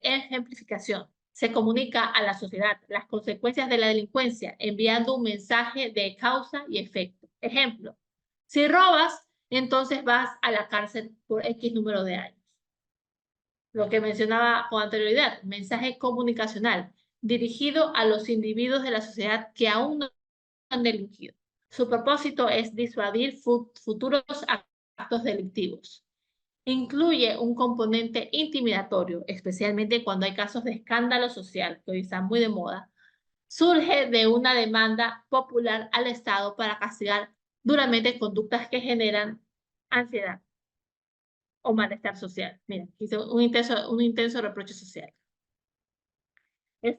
ejemplificación. Se comunica a la sociedad las consecuencias de la delincuencia enviando un mensaje de causa y efecto. Ejemplo, si robas, entonces vas a la cárcel por X número de años. Lo que mencionaba con anterioridad, mensaje comunicacional dirigido a los individuos de la sociedad que aún no han delinquido. Su propósito es disuadir futuros actos delictivos. Incluye un componente intimidatorio, especialmente cuando hay casos de escándalo social, que hoy están muy de moda. Surge de una demanda popular al Estado para castigar duramente conductas que generan ansiedad o malestar social. Miren, hice un intenso reproche social.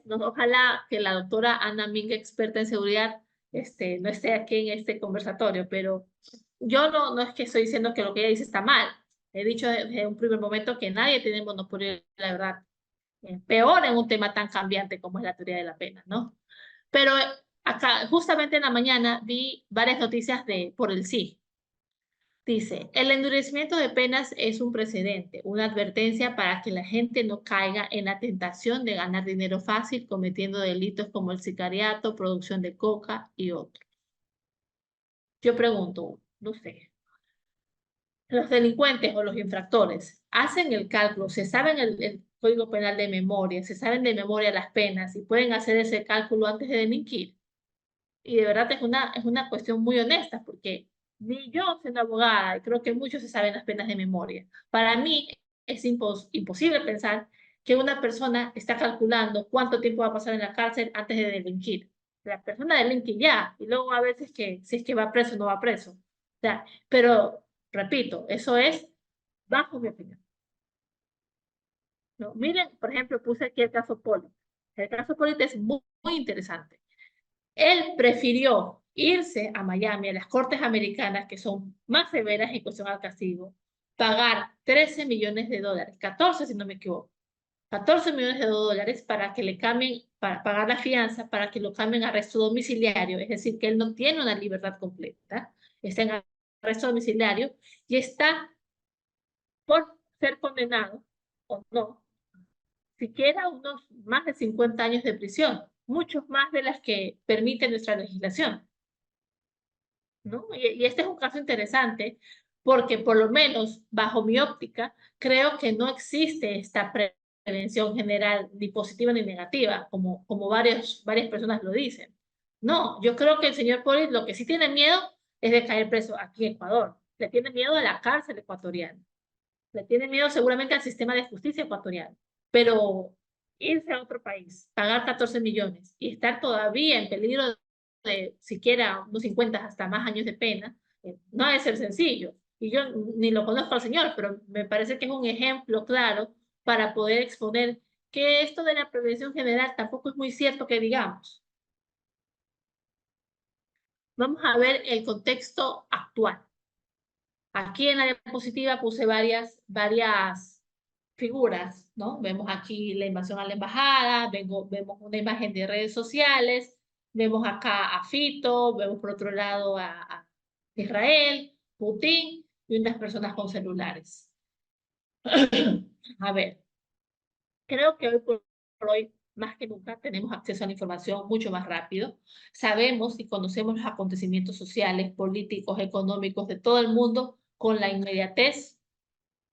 Ojalá que la doctora Ana Minga, experta en seguridad, no esté aquí en este conversatorio, pero yo no es que estoy diciendo que lo que ella dice está mal. He dicho desde un primer momento que nadie tiene monopolio de la verdad. Peor en un tema tan cambiante como es la teoría de la pena, ¿no? Pero acá, justamente en la mañana, vi varias noticias por el sí. Dice, el endurecimiento de penas es un precedente, una advertencia para que la gente no caiga en la tentación de ganar dinero fácil cometiendo delitos como el sicariato, producción de coca y otros. Yo pregunto, no sé, los delincuentes o los infractores hacen el cálculo, se saben el Código Penal de memoria, se saben de memoria las penas y pueden hacer ese cálculo antes de delinquir. Y de verdad es una cuestión muy honesta, porque ni yo siendo abogada, y creo que muchos se saben las penas de memoria. Para mí es imposible pensar que una persona está calculando cuánto tiempo va a pasar en la cárcel antes de delinquir. La persona delinque ya, y luego a veces si es que va preso o no va preso. O sea, pero, repito, eso es bajo mi opinión. ¿No? Miren, por ejemplo, puse aquí el caso Poli. El caso Poli es muy interesante. Él prefirió irse a Miami, a las cortes americanas, que son más severas en cuestión al castigo, pagar $13 millones, 14 si no me equivoco, 14 millones de dólares para que le cambien, para pagar la fianza, para que lo cambien a arresto domiciliario, es decir, que él no tiene una libertad completa, está en arresto domiciliario y está por ser condenado, o no, siquiera unos más de 50 años de prisión, muchos más de las que permite nuestra legislación, ¿no? Y este es un caso interesante porque por lo menos bajo mi óptica creo que no existe esta prevención general ni positiva ni negativa como varias personas lo dicen. No, yo creo que el señor Poli lo que sí tiene miedo es de caer preso aquí en Ecuador. Le tiene miedo a la cárcel ecuatoriana. Le tiene miedo seguramente al sistema de justicia ecuatoriano. Pero irse a otro país, pagar 14 millones y estar todavía en peligro de siquiera unos 50 hasta más años de pena, no ha de ser sencillo. Y yo ni lo conozco al señor, pero me parece que es un ejemplo claro para poder exponer que esto de la prevención general tampoco es muy cierto que digamos. Vamos a ver el contexto actual. Aquí en la diapositiva puse varias figuras, ¿no? Vemos aquí la invasión a la embajada, vemos una imagen de redes sociales, vemos acá a Fito, vemos por otro lado a Israel, Putin y unas personas con celulares. A ver, creo que hoy por hoy, más que nunca, tenemos acceso a la información mucho más rápido. Sabemos y conocemos los acontecimientos sociales, políticos, económicos de todo el mundo con la inmediatez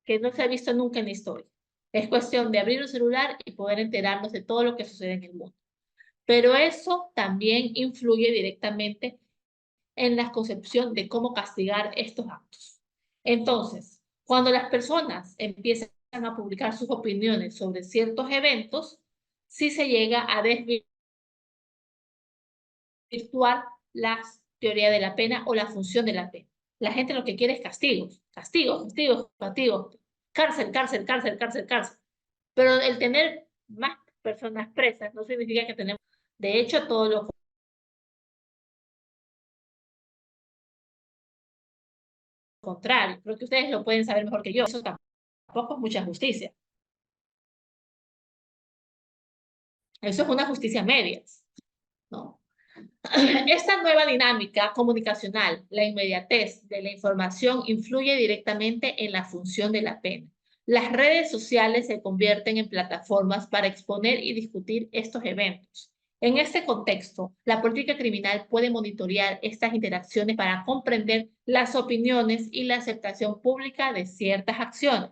que no se ha visto nunca en la historia. Es cuestión de abrir un celular y poder enterarnos de todo lo que sucede en el mundo. Pero eso también influye directamente en la concepción de cómo castigar estos actos. Entonces, cuando las personas empiezan a publicar sus opiniones sobre ciertos eventos, sí se llega a desvirtuar la teoría de la pena o la función de la pena. La gente lo que quiere es castigos, castigos, castigos, castigos, cárcel, cárcel, cárcel, cárcel, cárcel. Pero el tener más personas presas no significa que tenemos, de hecho, todo lo contrario. Creo que ustedes lo pueden saber mejor que yo. Eso tampoco es mucha justicia. Eso es una justicia a medias, ¿no? Esta nueva dinámica comunicacional, la inmediatez de la información, influye directamente en la función de la pena. Las redes sociales se convierten en plataformas para exponer y discutir estos eventos. En este contexto, la política criminal puede monitorear estas interacciones para comprender las opiniones y la aceptación pública de ciertas acciones.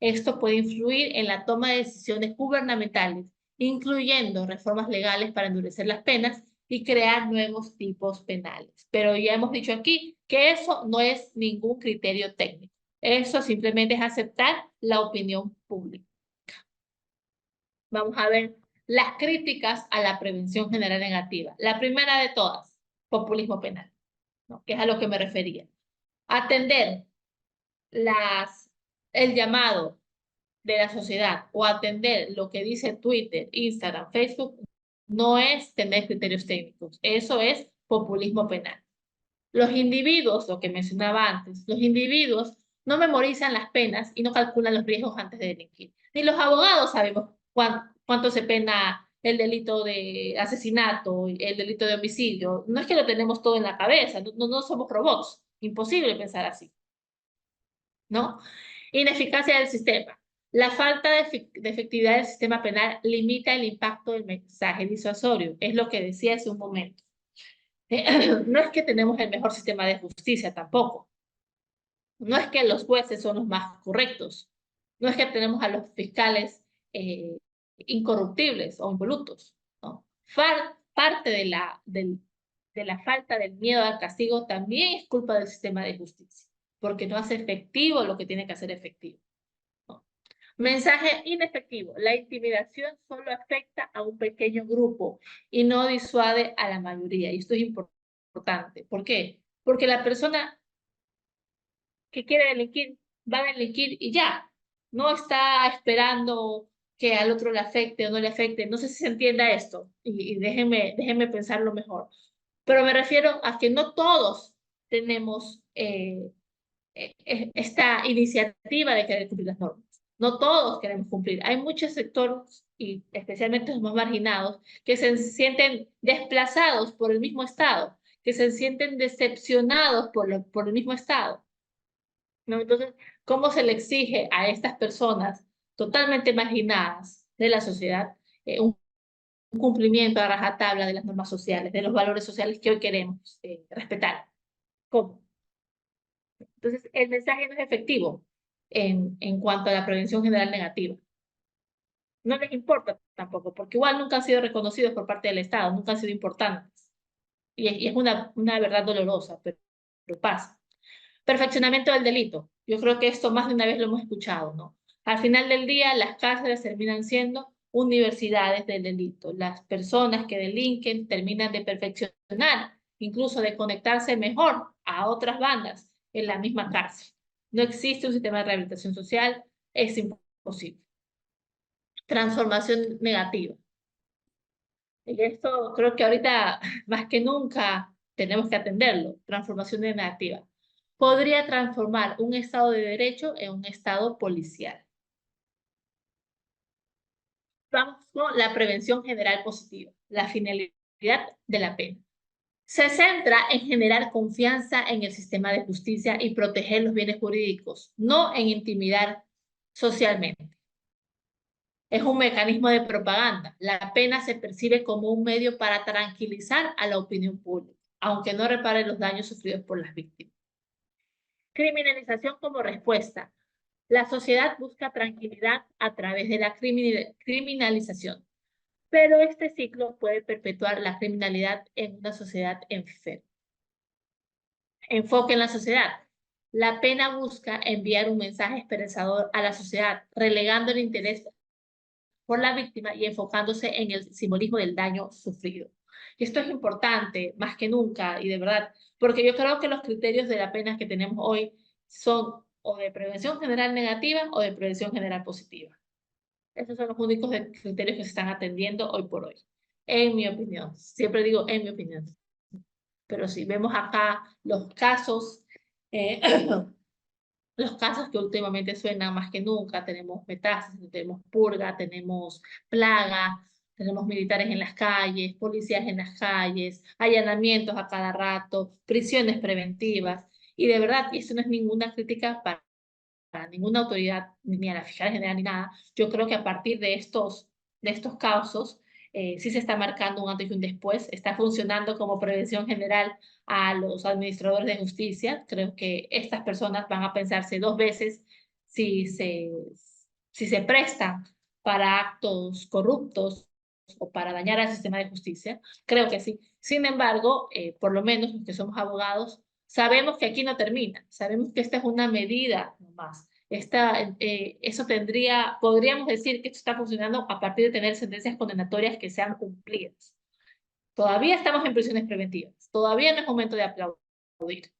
Esto puede influir en la toma de decisiones gubernamentales, incluyendo reformas legales para endurecer las penas y crear nuevos tipos penales. Pero ya hemos dicho aquí que eso no es ningún criterio técnico. Eso simplemente es aceptar la opinión pública. Vamos a ver las críticas a la prevención general negativa. La primera de todas, populismo penal, ¿no? Que es a lo que me refería. Atender el llamado de la sociedad o atender lo que dice Twitter, Instagram, Facebook, no es tener criterios técnicos. Eso es populismo penal. Los individuos, lo que mencionaba antes, los individuos no memorizan las penas y no calculan los riesgos antes de delinquir. Ni los abogados sabemos cuánto se pena el delito de asesinato, el delito de homicidio. No es que lo tenemos todo en la cabeza, no somos robots. Imposible pensar así, ¿no? Ineficacia del sistema. La falta de efectividad del sistema penal limita el impacto del mensaje disuasorio. Es lo que decía hace un momento. No es que tenemos el mejor sistema de justicia tampoco. No es que los jueces son los más correctos. No es que tenemos a los fiscales incorruptibles o impolutos, ¿no? Parte de la falta del miedo al castigo también es culpa del sistema de justicia, porque no hace efectivo lo que tiene que hacer efectivo, ¿no? Mensaje inefectivo. La intimidación solo afecta a un pequeño grupo y no disuade a la mayoría. Y esto es importante. ¿Por qué? Porque la persona que quiere delinquir va a delinquir y ya. No está esperando que al otro le afecte o no le afecte. No sé si se entienda esto y déjenme pensarlo mejor. Pero me refiero a que no todos tenemos esta iniciativa de querer cumplir las normas. No todos queremos cumplir. Hay muchos sectores, y especialmente los más marginados, que se sienten desplazados por el mismo Estado, que se sienten decepcionados por el mismo Estado, ¿no? Entonces, ¿cómo se le exige a estas personas totalmente marginadas de la sociedad un cumplimiento a rajatabla de las normas sociales, de los valores sociales que hoy queremos respetar? ¿Cómo? Entonces, el mensaje no es efectivo en cuanto a la prevención general negativa. No les importa tampoco, porque igual nunca han sido reconocidos por parte del Estado, nunca han sido importantes. Y es una verdad dolorosa, pero pasa. Perfeccionamiento del delito. Yo creo que esto más de una vez lo hemos escuchado, ¿no? Al final del día, las cárceles terminan siendo universidades del delito. Las personas que delinquen terminan de perfeccionar, incluso de conectarse mejor a otras bandas en la misma cárcel. No existe un sistema de rehabilitación social, es imposible. Transformación negativa. Y esto creo que ahorita más que nunca tenemos que atenderlo. Transformación negativa. Podría transformar un estado de derecho en un estado policial. Vamos con la prevención general positiva, la finalidad de la pena. Se centra en generar confianza en el sistema de justicia y proteger los bienes jurídicos, no en intimidar socialmente. Es un mecanismo de propaganda. La pena se percibe como un medio para tranquilizar a la opinión pública, aunque no repare los daños sufridos por las víctimas. Criminalización como respuesta. La sociedad busca tranquilidad a través de la criminalización, pero este ciclo puede perpetuar la criminalidad en una sociedad enferma. Enfoque en la sociedad. La pena busca enviar un mensaje esperanzador a la sociedad, relegando el interés por la víctima y enfocándose en el simbolismo del daño sufrido. Y esto es importante más que nunca, y de verdad, porque yo creo que los criterios de la pena que tenemos hoy son o de prevención general negativa o de prevención general positiva. Esos son los únicos criterios que se están atendiendo hoy por hoy, en mi opinión. Siempre digo en mi opinión. Pero si vemos acá los casos que últimamente suenan más que nunca, tenemos metástasis, tenemos purga, tenemos plaga, tenemos militares en las calles, policías en las calles, allanamientos a cada rato, prisiones preventivas, y de verdad, y esto no es ninguna crítica para ninguna autoridad, ni a la fiscal general ni nada, yo creo que a partir de estos casos, sí se está marcando un antes y un después, está funcionando como prevención general a los administradores de justicia. Creo que estas personas van a pensarse dos veces si se, si se prestan para actos corruptos o para dañar al sistema de justicia. Creo que sí. Sin embargo, por lo menos los que somos abogados, sabemos que aquí no termina, sabemos que esta es una medida nomás. Eso podríamos decir que esto está funcionando a partir de tener sentencias condenatorias que sean cumplidas. Todavía estamos en prisiones preventivas, todavía no es momento de aplaudir,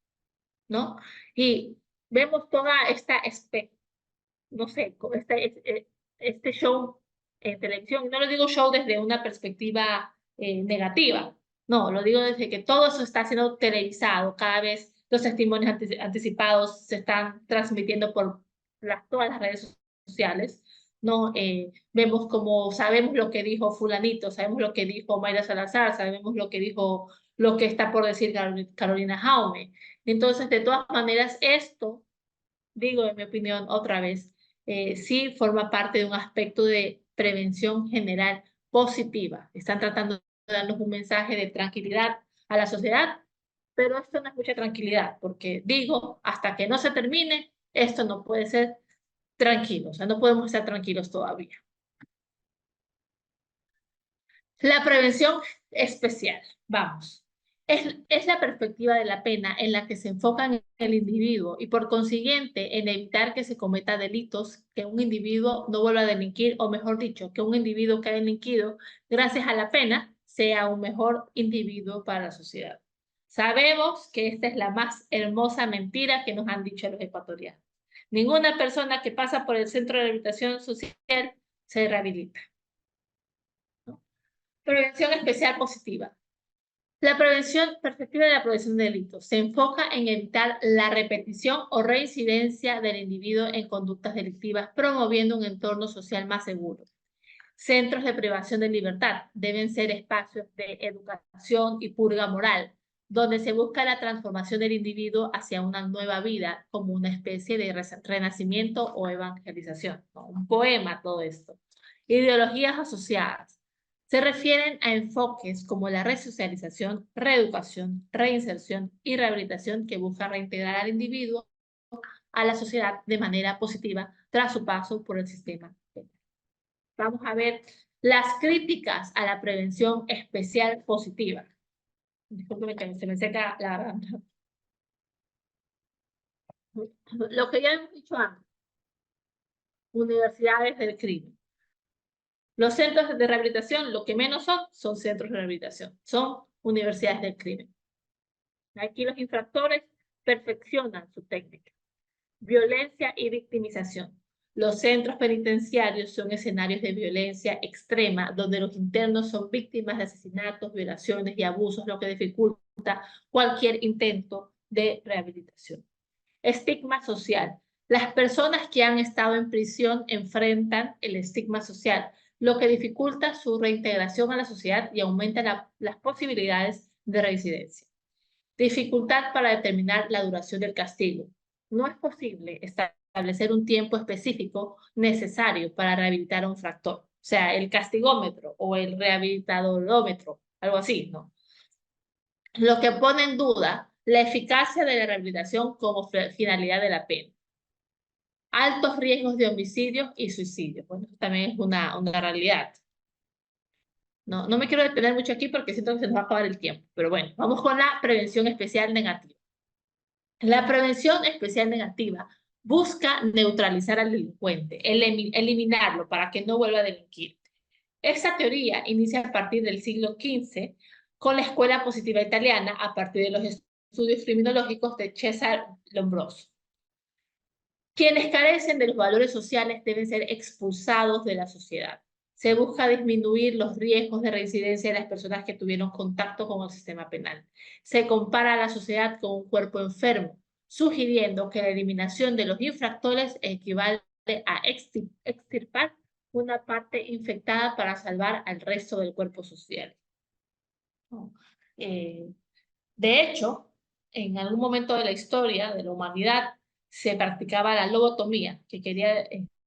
¿no? Y vemos toda no sé, este show en televisión. No lo digo show desde una perspectiva negativa, no, lo digo desde que todo eso está siendo televisado. Cada vez los testimonios anticipados se están transmitiendo por todas las redes sociales, ¿no? Vemos como sabemos lo que dijo fulanito, sabemos lo que dijo Mayra Salazar, sabemos lo que está por decir Carolina Jaume. Entonces, de todas maneras, esto, digo en mi opinión otra vez, sí forma parte de un aspecto de prevención general positiva. Están tratando de darnos un mensaje de tranquilidad a la sociedad, pero esto no es mucha tranquilidad, porque digo, hasta que no se termine, esto no puede ser tranquilo, o sea, no podemos estar tranquilos todavía. La prevención especial, vamos. Es la perspectiva de la pena en la que se enfoca en el individuo y por consiguiente en evitar que se cometa delitos, que un individuo no vuelva a delinquir, o mejor dicho, que un individuo que ha delinquido gracias a la pena sea un mejor individuo para la sociedad. Sabemos que esta es la más hermosa mentira que nos han dicho los ecuatorianos. Ninguna persona que pasa por el centro de rehabilitación social se rehabilita. Prevención especial positiva. La perspectiva de la prevención de delitos se enfoca en evitar la repetición o reincidencia del individuo en conductas delictivas, promoviendo un entorno social más seguro. Centros de privación de libertad deben ser espacios de educación y purga moral, donde se busca la transformación del individuo hacia una nueva vida como una especie de renacimiento o evangelización, ¿no? Un poema todo esto. Ideologías asociadas. Se refieren a enfoques como la resocialización, reeducación, reinserción y rehabilitación que busca reintegrar al individuo a la sociedad de manera positiva tras su paso por el sistema penal. Vamos a ver las críticas a la prevención especial positiva. Discúlpeme que se me seca la garganta. Lo que ya hemos dicho antes. Universidades del crimen. Los centros de rehabilitación, lo que menos son centros de rehabilitación, son universidades del crimen. Aquí los infractores perfeccionan su técnica. Violencia y victimización. Los centros penitenciarios son escenarios de violencia extrema, donde los internos son víctimas de asesinatos, violaciones y abusos, lo que dificulta cualquier intento de rehabilitación. Estigma social. Las personas que han estado en prisión enfrentan el estigma social, lo que dificulta su reintegración a la sociedad y aumenta las posibilidades de reincidencia. Dificultad para determinar la duración del castigo. No es posible establecer un tiempo específico necesario para rehabilitar a un infractor. O sea, el castigómetro o el rehabilitadorómetro, algo así, ¿no? Lo que pone en duda la eficacia de la rehabilitación como finalidad de la pena. Altos riesgos de homicidios y suicidios. Bueno, eso también es una realidad. No me quiero detener mucho aquí porque siento que se nos va a acabar el tiempo. Pero bueno, vamos con la prevención especial negativa. La prevención especial negativa busca neutralizar al delincuente, eliminarlo para que no vuelva a delinquir. Esta teoría inicia a partir del siglo XV con la escuela positiva italiana a partir de los estudios criminológicos de Cesare Lombroso. Quienes carecen de los valores sociales deben ser expulsados de la sociedad. Se busca disminuir los riesgos de reincidencia de las personas que tuvieron contacto con el sistema penal. Se compara a la sociedad con un cuerpo enfermo, sugiriendo que la eliminación de los infractores equivale a extirpar una parte infectada para salvar al resto del cuerpo social. De hecho, en algún momento de la historia de la humanidad se practicaba la lobotomía,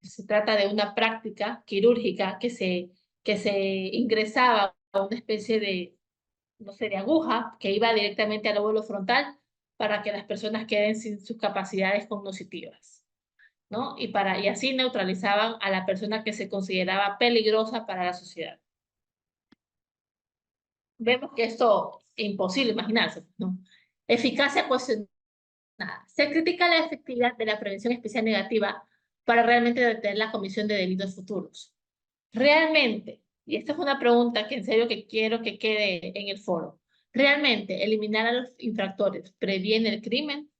se trata de una práctica quirúrgica que se ingresaba a una especie de, no sé, de aguja que iba directamente al lóbulo frontal para que las personas queden sin sus capacidades cognitivas, ¿no? Y así neutralizaban a la persona que se consideraba peligrosa para la sociedad. Vemos que esto es imposible imaginarse, ¿no? Eficacia cuestionada. Se critica la efectividad de la prevención especial negativa para realmente detener la comisión de delitos futuros. Realmente, y esta es una pregunta que en serio que quiero que quede en el foro, ¿realmente eliminar a los infractores previene el crimen?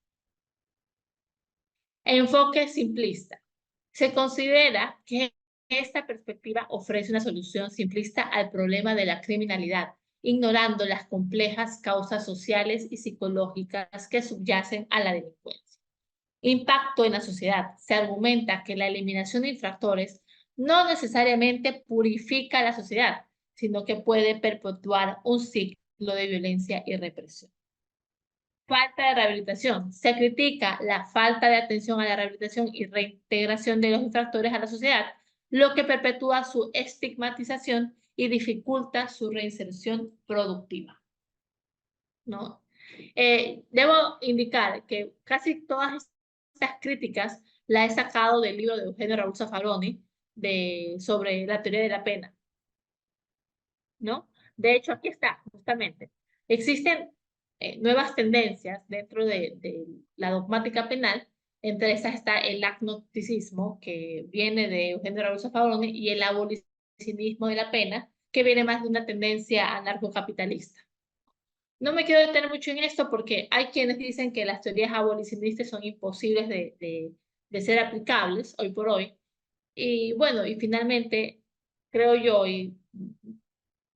Enfoque simplista. Se considera que esta perspectiva ofrece una solución simplista al problema de la criminalidad, ignorando las complejas causas sociales y psicológicas que subyacen a la delincuencia. Impacto en la sociedad. Se argumenta que la eliminación de infractores no necesariamente purifica a la sociedad, sino que puede perpetuar un ciclo de violencia y represión. Falta de rehabilitación. Se critica la falta de atención a la rehabilitación y reintegración de los infractores a la sociedad, lo que perpetúa su estigmatización y dificulta su reinserción productiva, ¿no? Debo indicar que casi todas estas críticas las he sacado del libro de Eugenio Raúl Zaffaroni sobre la teoría de la pena, ¿no? De hecho, aquí está, justamente. Existen nuevas tendencias dentro de la dogmática penal. Entre esas está el agnosticismo, que viene de Eugenio Raúl Zaffaroni, y el abolicionismo de la pena, que viene más de una tendencia anarcocapitalista. No me quiero detener mucho en esto porque hay quienes dicen que las teorías abolicionistas son imposibles de ser aplicables hoy por hoy. Y bueno, y finalmente, creo yo, y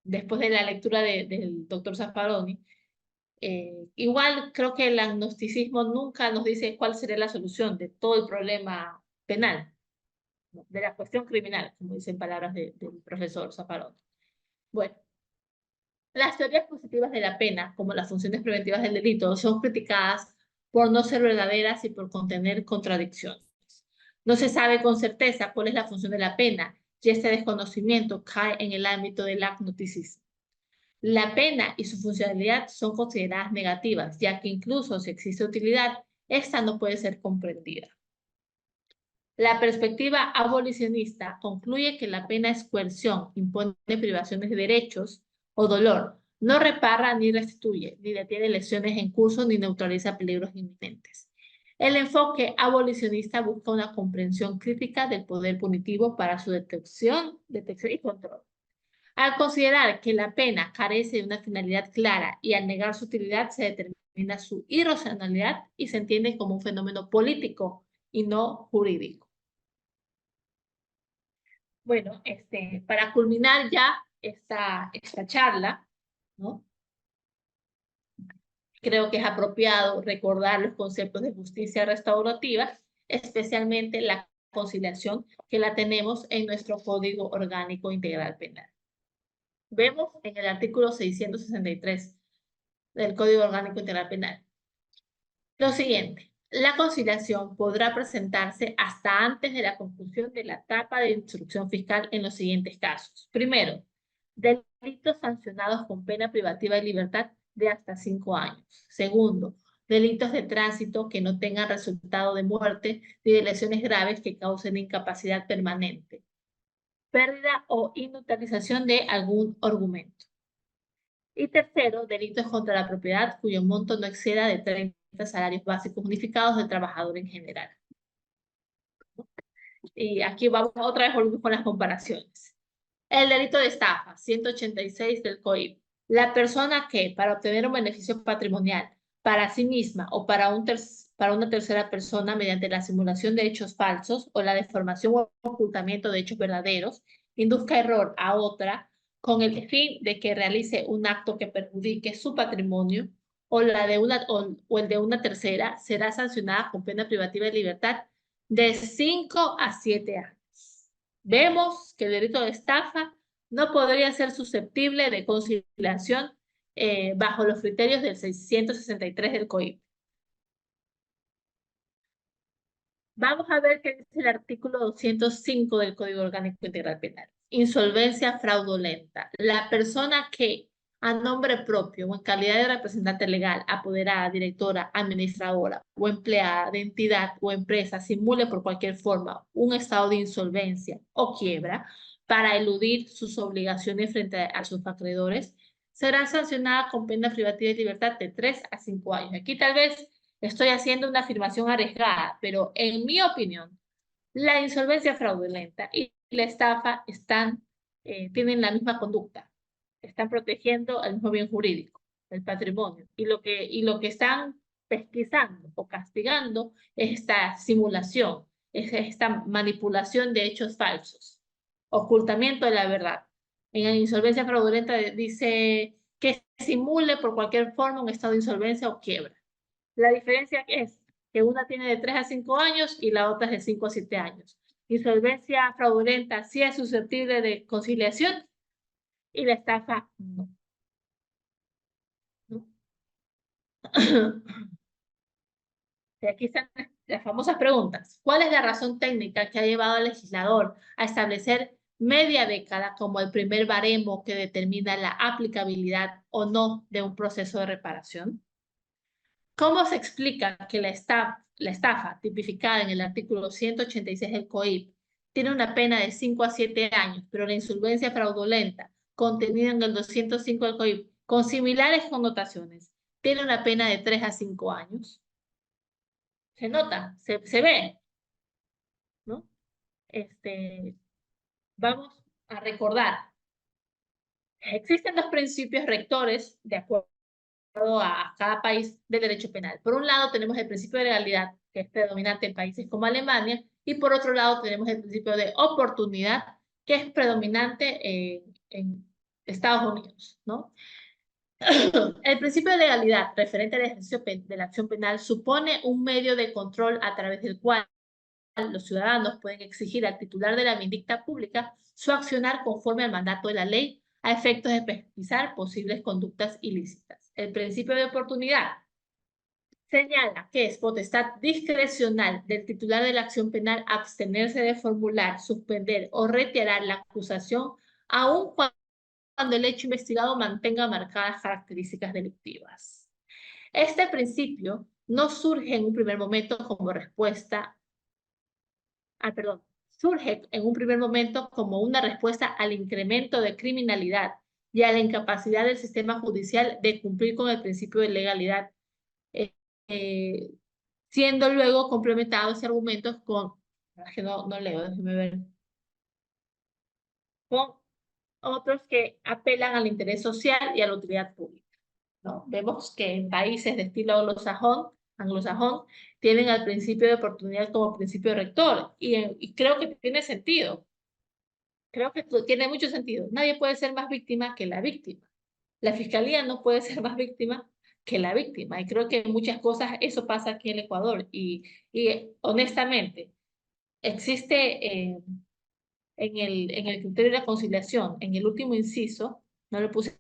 después de la lectura del doctor Zaffaroni. Igual creo que el agnosticismo nunca nos dice cuál sería la solución de todo el problema penal, ¿no? De la cuestión criminal, como dicen palabras del profesor Zaffaroni. Bueno, las teorías positivas de la pena, como las funciones preventivas del delito, son criticadas por no ser verdaderas y por contener contradicciones. No se sabe con certeza cuál es la función de la pena, y este desconocimiento cae en el ámbito del agnosticismo. La pena y su funcionalidad son consideradas negativas, ya que incluso si existe utilidad, esta no puede ser comprendida. La perspectiva abolicionista concluye que la pena es coerción, impone privaciones de derechos o dolor, no repara ni restituye, ni detiene lesiones en curso, ni neutraliza peligros inminentes. El enfoque abolicionista busca una comprensión crítica del poder punitivo para su detección y control. Al considerar que la pena carece de una finalidad clara y al negar su utilidad se determina su irracionalidad y se entiende como un fenómeno político y no jurídico. Bueno, para culminar ya esta charla, ¿no? Creo que es apropiado recordar los conceptos de justicia restaurativa, especialmente la conciliación que la tenemos en nuestro Código Orgánico Integral Penal. Vemos en el artículo 663 del Código Orgánico Integral Penal lo siguiente: la conciliación podrá presentarse hasta antes de la conclusión de la etapa de instrucción fiscal en los siguientes casos. Primero, delitos sancionados con pena privativa de libertad de hasta 5 años. Segundo, delitos de tránsito que no tengan resultado de muerte ni de lesiones graves que causen incapacidad permanente. Pérdida o inutilización de algún argumento. Y tercero, delitos contra la propiedad cuyo monto no exceda de 30 salarios básicos unificados del trabajador en general. Y aquí vamos otra vez volvemos con las comparaciones. El delito de estafa, 186 del COIP. La persona que, para obtener un beneficio patrimonial para sí misma o para una tercera persona mediante la simulación de hechos falsos o la deformación o ocultamiento de hechos verdaderos, induzca error a otra con el fin de que realice un acto que perjudique su patrimonio o el de una tercera, será sancionada con pena privativa de libertad de 5 a 7 años. Vemos que el delito de estafa no podría ser susceptible de conciliación bajo los criterios del 663 del COIP. Vamos a ver qué dice el artículo 205 del Código Orgánico Integral Penal. Insolvencia fraudulenta. La persona que, a nombre propio o en calidad de representante legal, apoderada, directora, administradora o empleada de entidad o empresa, simule por cualquier forma un estado de insolvencia o quiebra para eludir sus obligaciones frente a sus acreedores, será sancionada con pena privativa de libertad de 3 a 5 años. Aquí tal vez estoy haciendo una afirmación arriesgada, pero en mi opinión, la insolvencia fraudulenta y la estafa tienen la misma conducta. Están protegiendo el mismo bien jurídico, el patrimonio. Y lo que están pesquisando o castigando es esta simulación, es esta manipulación de hechos falsos, ocultamiento de la verdad. En la insolvencia fraudulenta dice que simule por cualquier forma un estado de insolvencia o quiebra. La diferencia es que una tiene de 3 a 5 años y la otra es de 5 a 7 años. Insolvencia fraudulenta sí es susceptible de conciliación y la estafa no. ¿No? Y aquí están las famosas preguntas. ¿Cuál es la razón técnica que ha llevado al legislador a establecer media década como el primer baremo que determina la aplicabilidad o no de un proceso de reparación? ¿Cómo se explica que la estafa tipificada en el artículo 186 del COIP tiene una pena de 5 a 7 años, pero la insolvencia fraudulenta contenida en el 205 del COIP con similares connotaciones tiene una pena de 3 a 5 años? Se nota, se ve, ¿no? Vamos a recordar. Existen dos principios rectores de acuerdo a cada país del derecho penal. Por un lado tenemos el principio de legalidad, que es predominante en países como Alemania, y por otro lado tenemos el principio de oportunidad, que es predominante en Estados Unidos, ¿no? El principio de legalidad referente al ejercicio de la acción penal supone un medio de control a través del cual los ciudadanos pueden exigir al titular de la vindicta pública su accionar conforme al mandato de la ley a efectos de pesquisar posibles conductas ilícitas. El principio de oportunidad señala que es potestad discrecional del titular de la acción penal abstenerse de formular, suspender o retirar la acusación aun cuando el hecho investigado mantenga marcadas características delictivas. Este principio no surge en un primer momento como respuesta, surge en un primer momento como una respuesta al incremento de criminalidad y a la incapacidad del sistema judicial de cumplir con el principio de legalidad, siendo luego complementado ese argumento con, que no leo, déjeme ver, con otros que apelan al interés social y a la utilidad pública, ¿no? Vemos que en países de estilo anglosajón tienen al principio de oportunidad como principio rector y creo que tiene sentido. Creo que tiene mucho sentido. Nadie puede ser más víctima que la víctima. La fiscalía no puede ser más víctima que la víctima. Y creo que en muchas cosas eso pasa aquí en el Ecuador. Y honestamente, existe en el criterio de la conciliación, en el último inciso, no lo puse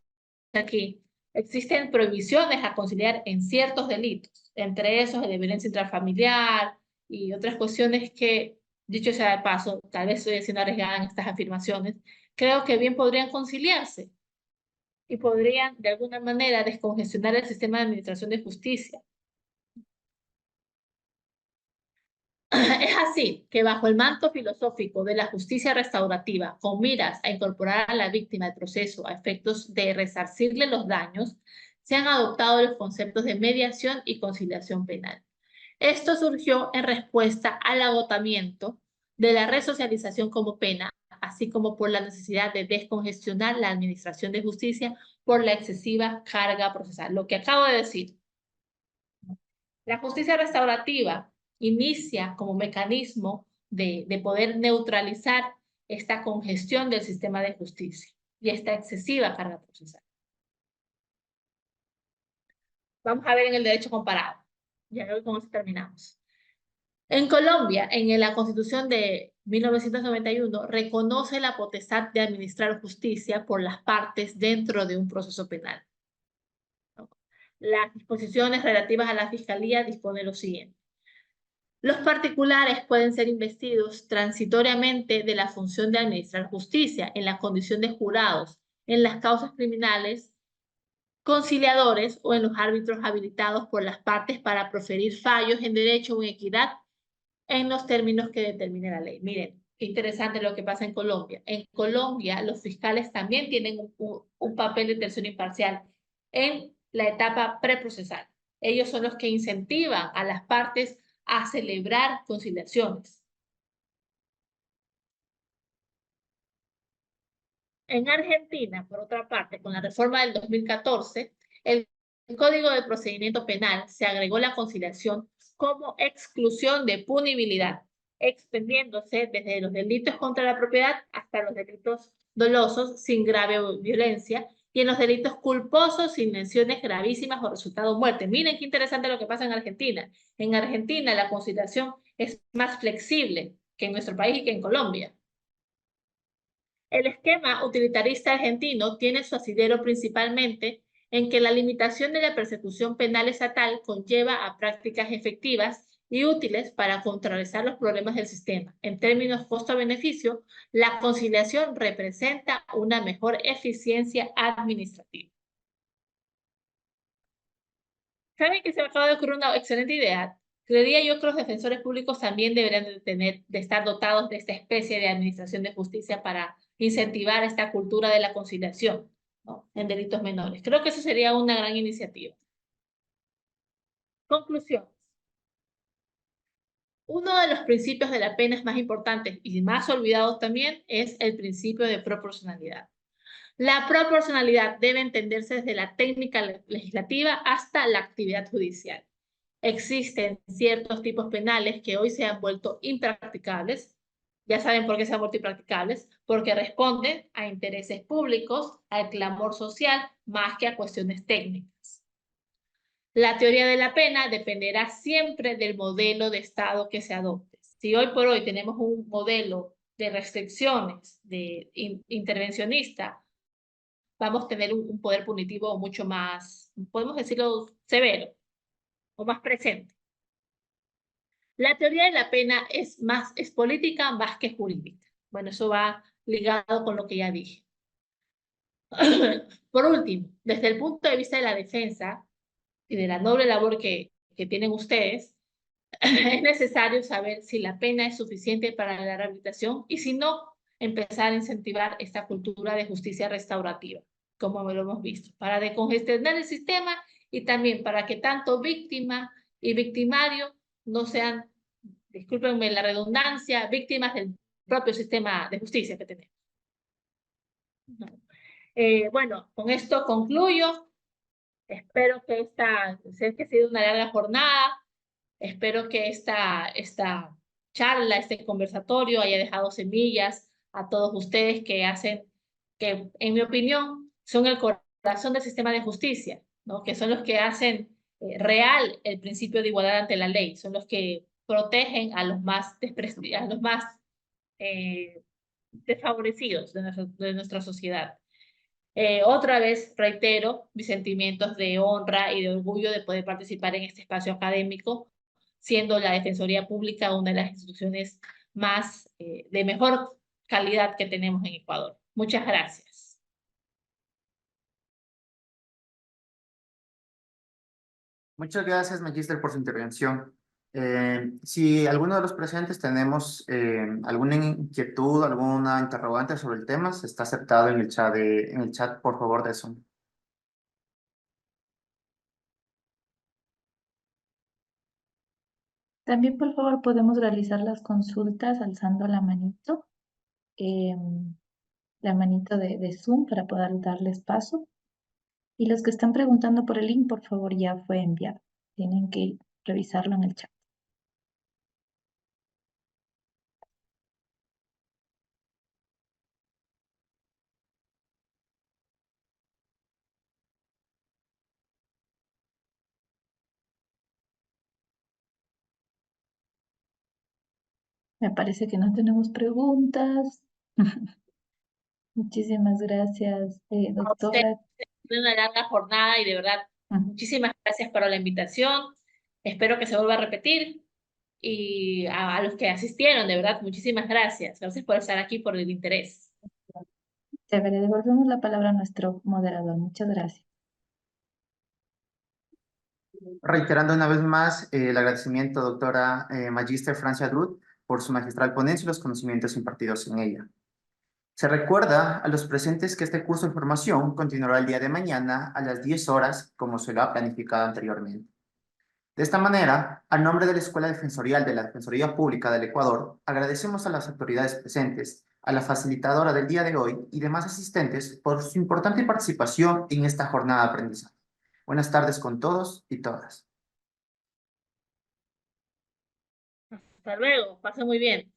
aquí, existen prohibiciones a conciliar en ciertos delitos, entre esos el de violencia intrafamiliar y otras cuestiones que, dicho sea de paso, tal vez estoy siendo arriesgada en estas afirmaciones, creo que bien podrían conciliarse y podrían de alguna manera descongestionar el sistema de administración de justicia. Es así que bajo el manto filosófico de la justicia restaurativa, con miras a incorporar a la víctima al proceso a efectos de resarcirle los daños, se han adoptado los conceptos de mediación y conciliación penal. Esto surgió en respuesta al agotamiento de la resocialización como pena, así como por la necesidad de descongestionar la administración de justicia por la excesiva carga procesal. Lo que acabo de decir. La justicia restaurativa inicia como mecanismo de poder neutralizar esta congestión del sistema de justicia y esta excesiva carga procesal. Vamos a ver en el derecho comparado. Ya hoy con eso terminamos. En Colombia, en la Constitución de 1991, reconoce la potestad de administrar justicia por las partes dentro de un proceso penal. Las disposiciones relativas a la Fiscalía disponen lo siguiente. Los particulares pueden ser investidos transitoriamente de la función de administrar justicia en la condición de jurados en las causas criminales, conciliadores o en los árbitros habilitados por las partes para proferir fallos en derecho o en equidad en los términos que determine la ley. Miren, qué interesante lo que pasa en Colombia. En Colombia, los fiscales también tienen un papel de tercero imparcial en la etapa preprocesal. Ellos son los que incentivan a las partes a celebrar conciliaciones. En Argentina, por otra parte, con la reforma del 2014, el Código de Procedimiento Penal se agregó la conciliación como exclusión de punibilidad, extendiéndose desde los delitos contra la propiedad hasta los delitos dolosos sin grave violencia y en los delitos culposos sin lesiones gravísimas o resultado muerte. Miren qué interesante lo que pasa en Argentina. En Argentina la conciliación es más flexible que en nuestro país y que en Colombia. El esquema utilitarista argentino tiene su asidero principalmente en que la limitación de la persecución penal estatal conlleva a prácticas efectivas y útiles para contrarrestar los problemas del sistema. En términos costo-beneficio, la conciliación representa una mejor eficiencia administrativa. ¿Saben que se me acaba de ocurrir una excelente idea? Creería yo que los defensores públicos también deberían de estar dotados de esta especie de administración de justicia para incentivar esta cultura de la conciliación, ¿no?, en delitos menores. Creo que eso sería una gran iniciativa. Conclusiones. Uno de los principios de la pena más importantes y más olvidados también es el principio de proporcionalidad. La proporcionalidad debe entenderse desde la técnica legislativa hasta la actividad judicial. Existen ciertos tipos penales que hoy se han vuelto impracticables, Ya saben por qué son multipracticables, porque responden a intereses públicos, al clamor social, más que a cuestiones técnicas. La teoría de la pena dependerá siempre del modelo de Estado que se adopte. Si hoy por hoy tenemos un modelo de restricciones, de intervencionista, vamos a tener un poder punitivo mucho más, podemos decirlo, severo o más presente. La teoría de la pena es política más que jurídica. Bueno, eso va ligado con lo que ya dije. Por último, desde el punto de vista de la defensa y de la noble labor que tienen ustedes, es necesario saber si la pena es suficiente para la rehabilitación y si no, empezar a incentivar esta cultura de justicia restaurativa, como lo hemos visto, para decongestionar el sistema y también para que tanto víctima y victimario no sean, discúlpenme la redundancia, víctimas del propio sistema de justicia que tenemos. Bueno, con esto concluyo. Espero que sé que ha sido una larga jornada. Espero que esta charla, este conversatorio haya dejado semillas a todos ustedes que hacen, que en mi opinión son el corazón del sistema de justicia, ¿no? Que son los que hacen real el principio de igualdad ante la ley, son los que protegen a los más desfavorecidos de nuestra sociedad. Otra vez reitero mis sentimientos de honra y de orgullo de poder participar en este espacio académico, siendo la Defensoría Pública una de las instituciones más de mejor calidad que tenemos en Ecuador. Muchas gracias. Muchas gracias, Magíster, por su intervención. Si alguno de los presentes tenemos alguna inquietud, alguna interrogante sobre el tema, se está aceptado en el chat, por favor, de Zoom. También, por favor, podemos realizar las consultas alzando la manito de Zoom para poder darles paso. Y los que están preguntando por el link, por favor, ya fue enviado. Tienen que revisarlo en el chat. Me parece que no tenemos preguntas. Muchísimas gracias, A usted, doctora. una larga jornada y de verdad, muchísimas gracias por la invitación. Espero que se vuelva a repetir. Y a los que asistieron, de verdad, muchísimas gracias. Gracias por estar aquí, por el interés. Chévere, devolvemos la palabra a nuestro moderador. Muchas gracias. Reiterando una vez más el agradecimiento, doctora Magíster Francia Drut, por su magistral ponencia y los conocimientos impartidos en ella. Se recuerda a los presentes que este curso de formación continuará el día de mañana a las 10 horas, como se lo ha planificado anteriormente. De esta manera, a nombre de la Escuela Defensorial de la Defensoría Pública del Ecuador, agradecemos a las autoridades presentes, a la facilitadora del día de hoy y demás asistentes por su importante participación en esta jornada de aprendizaje. Buenas tardes con todos y todas. Hasta luego, pasa muy bien.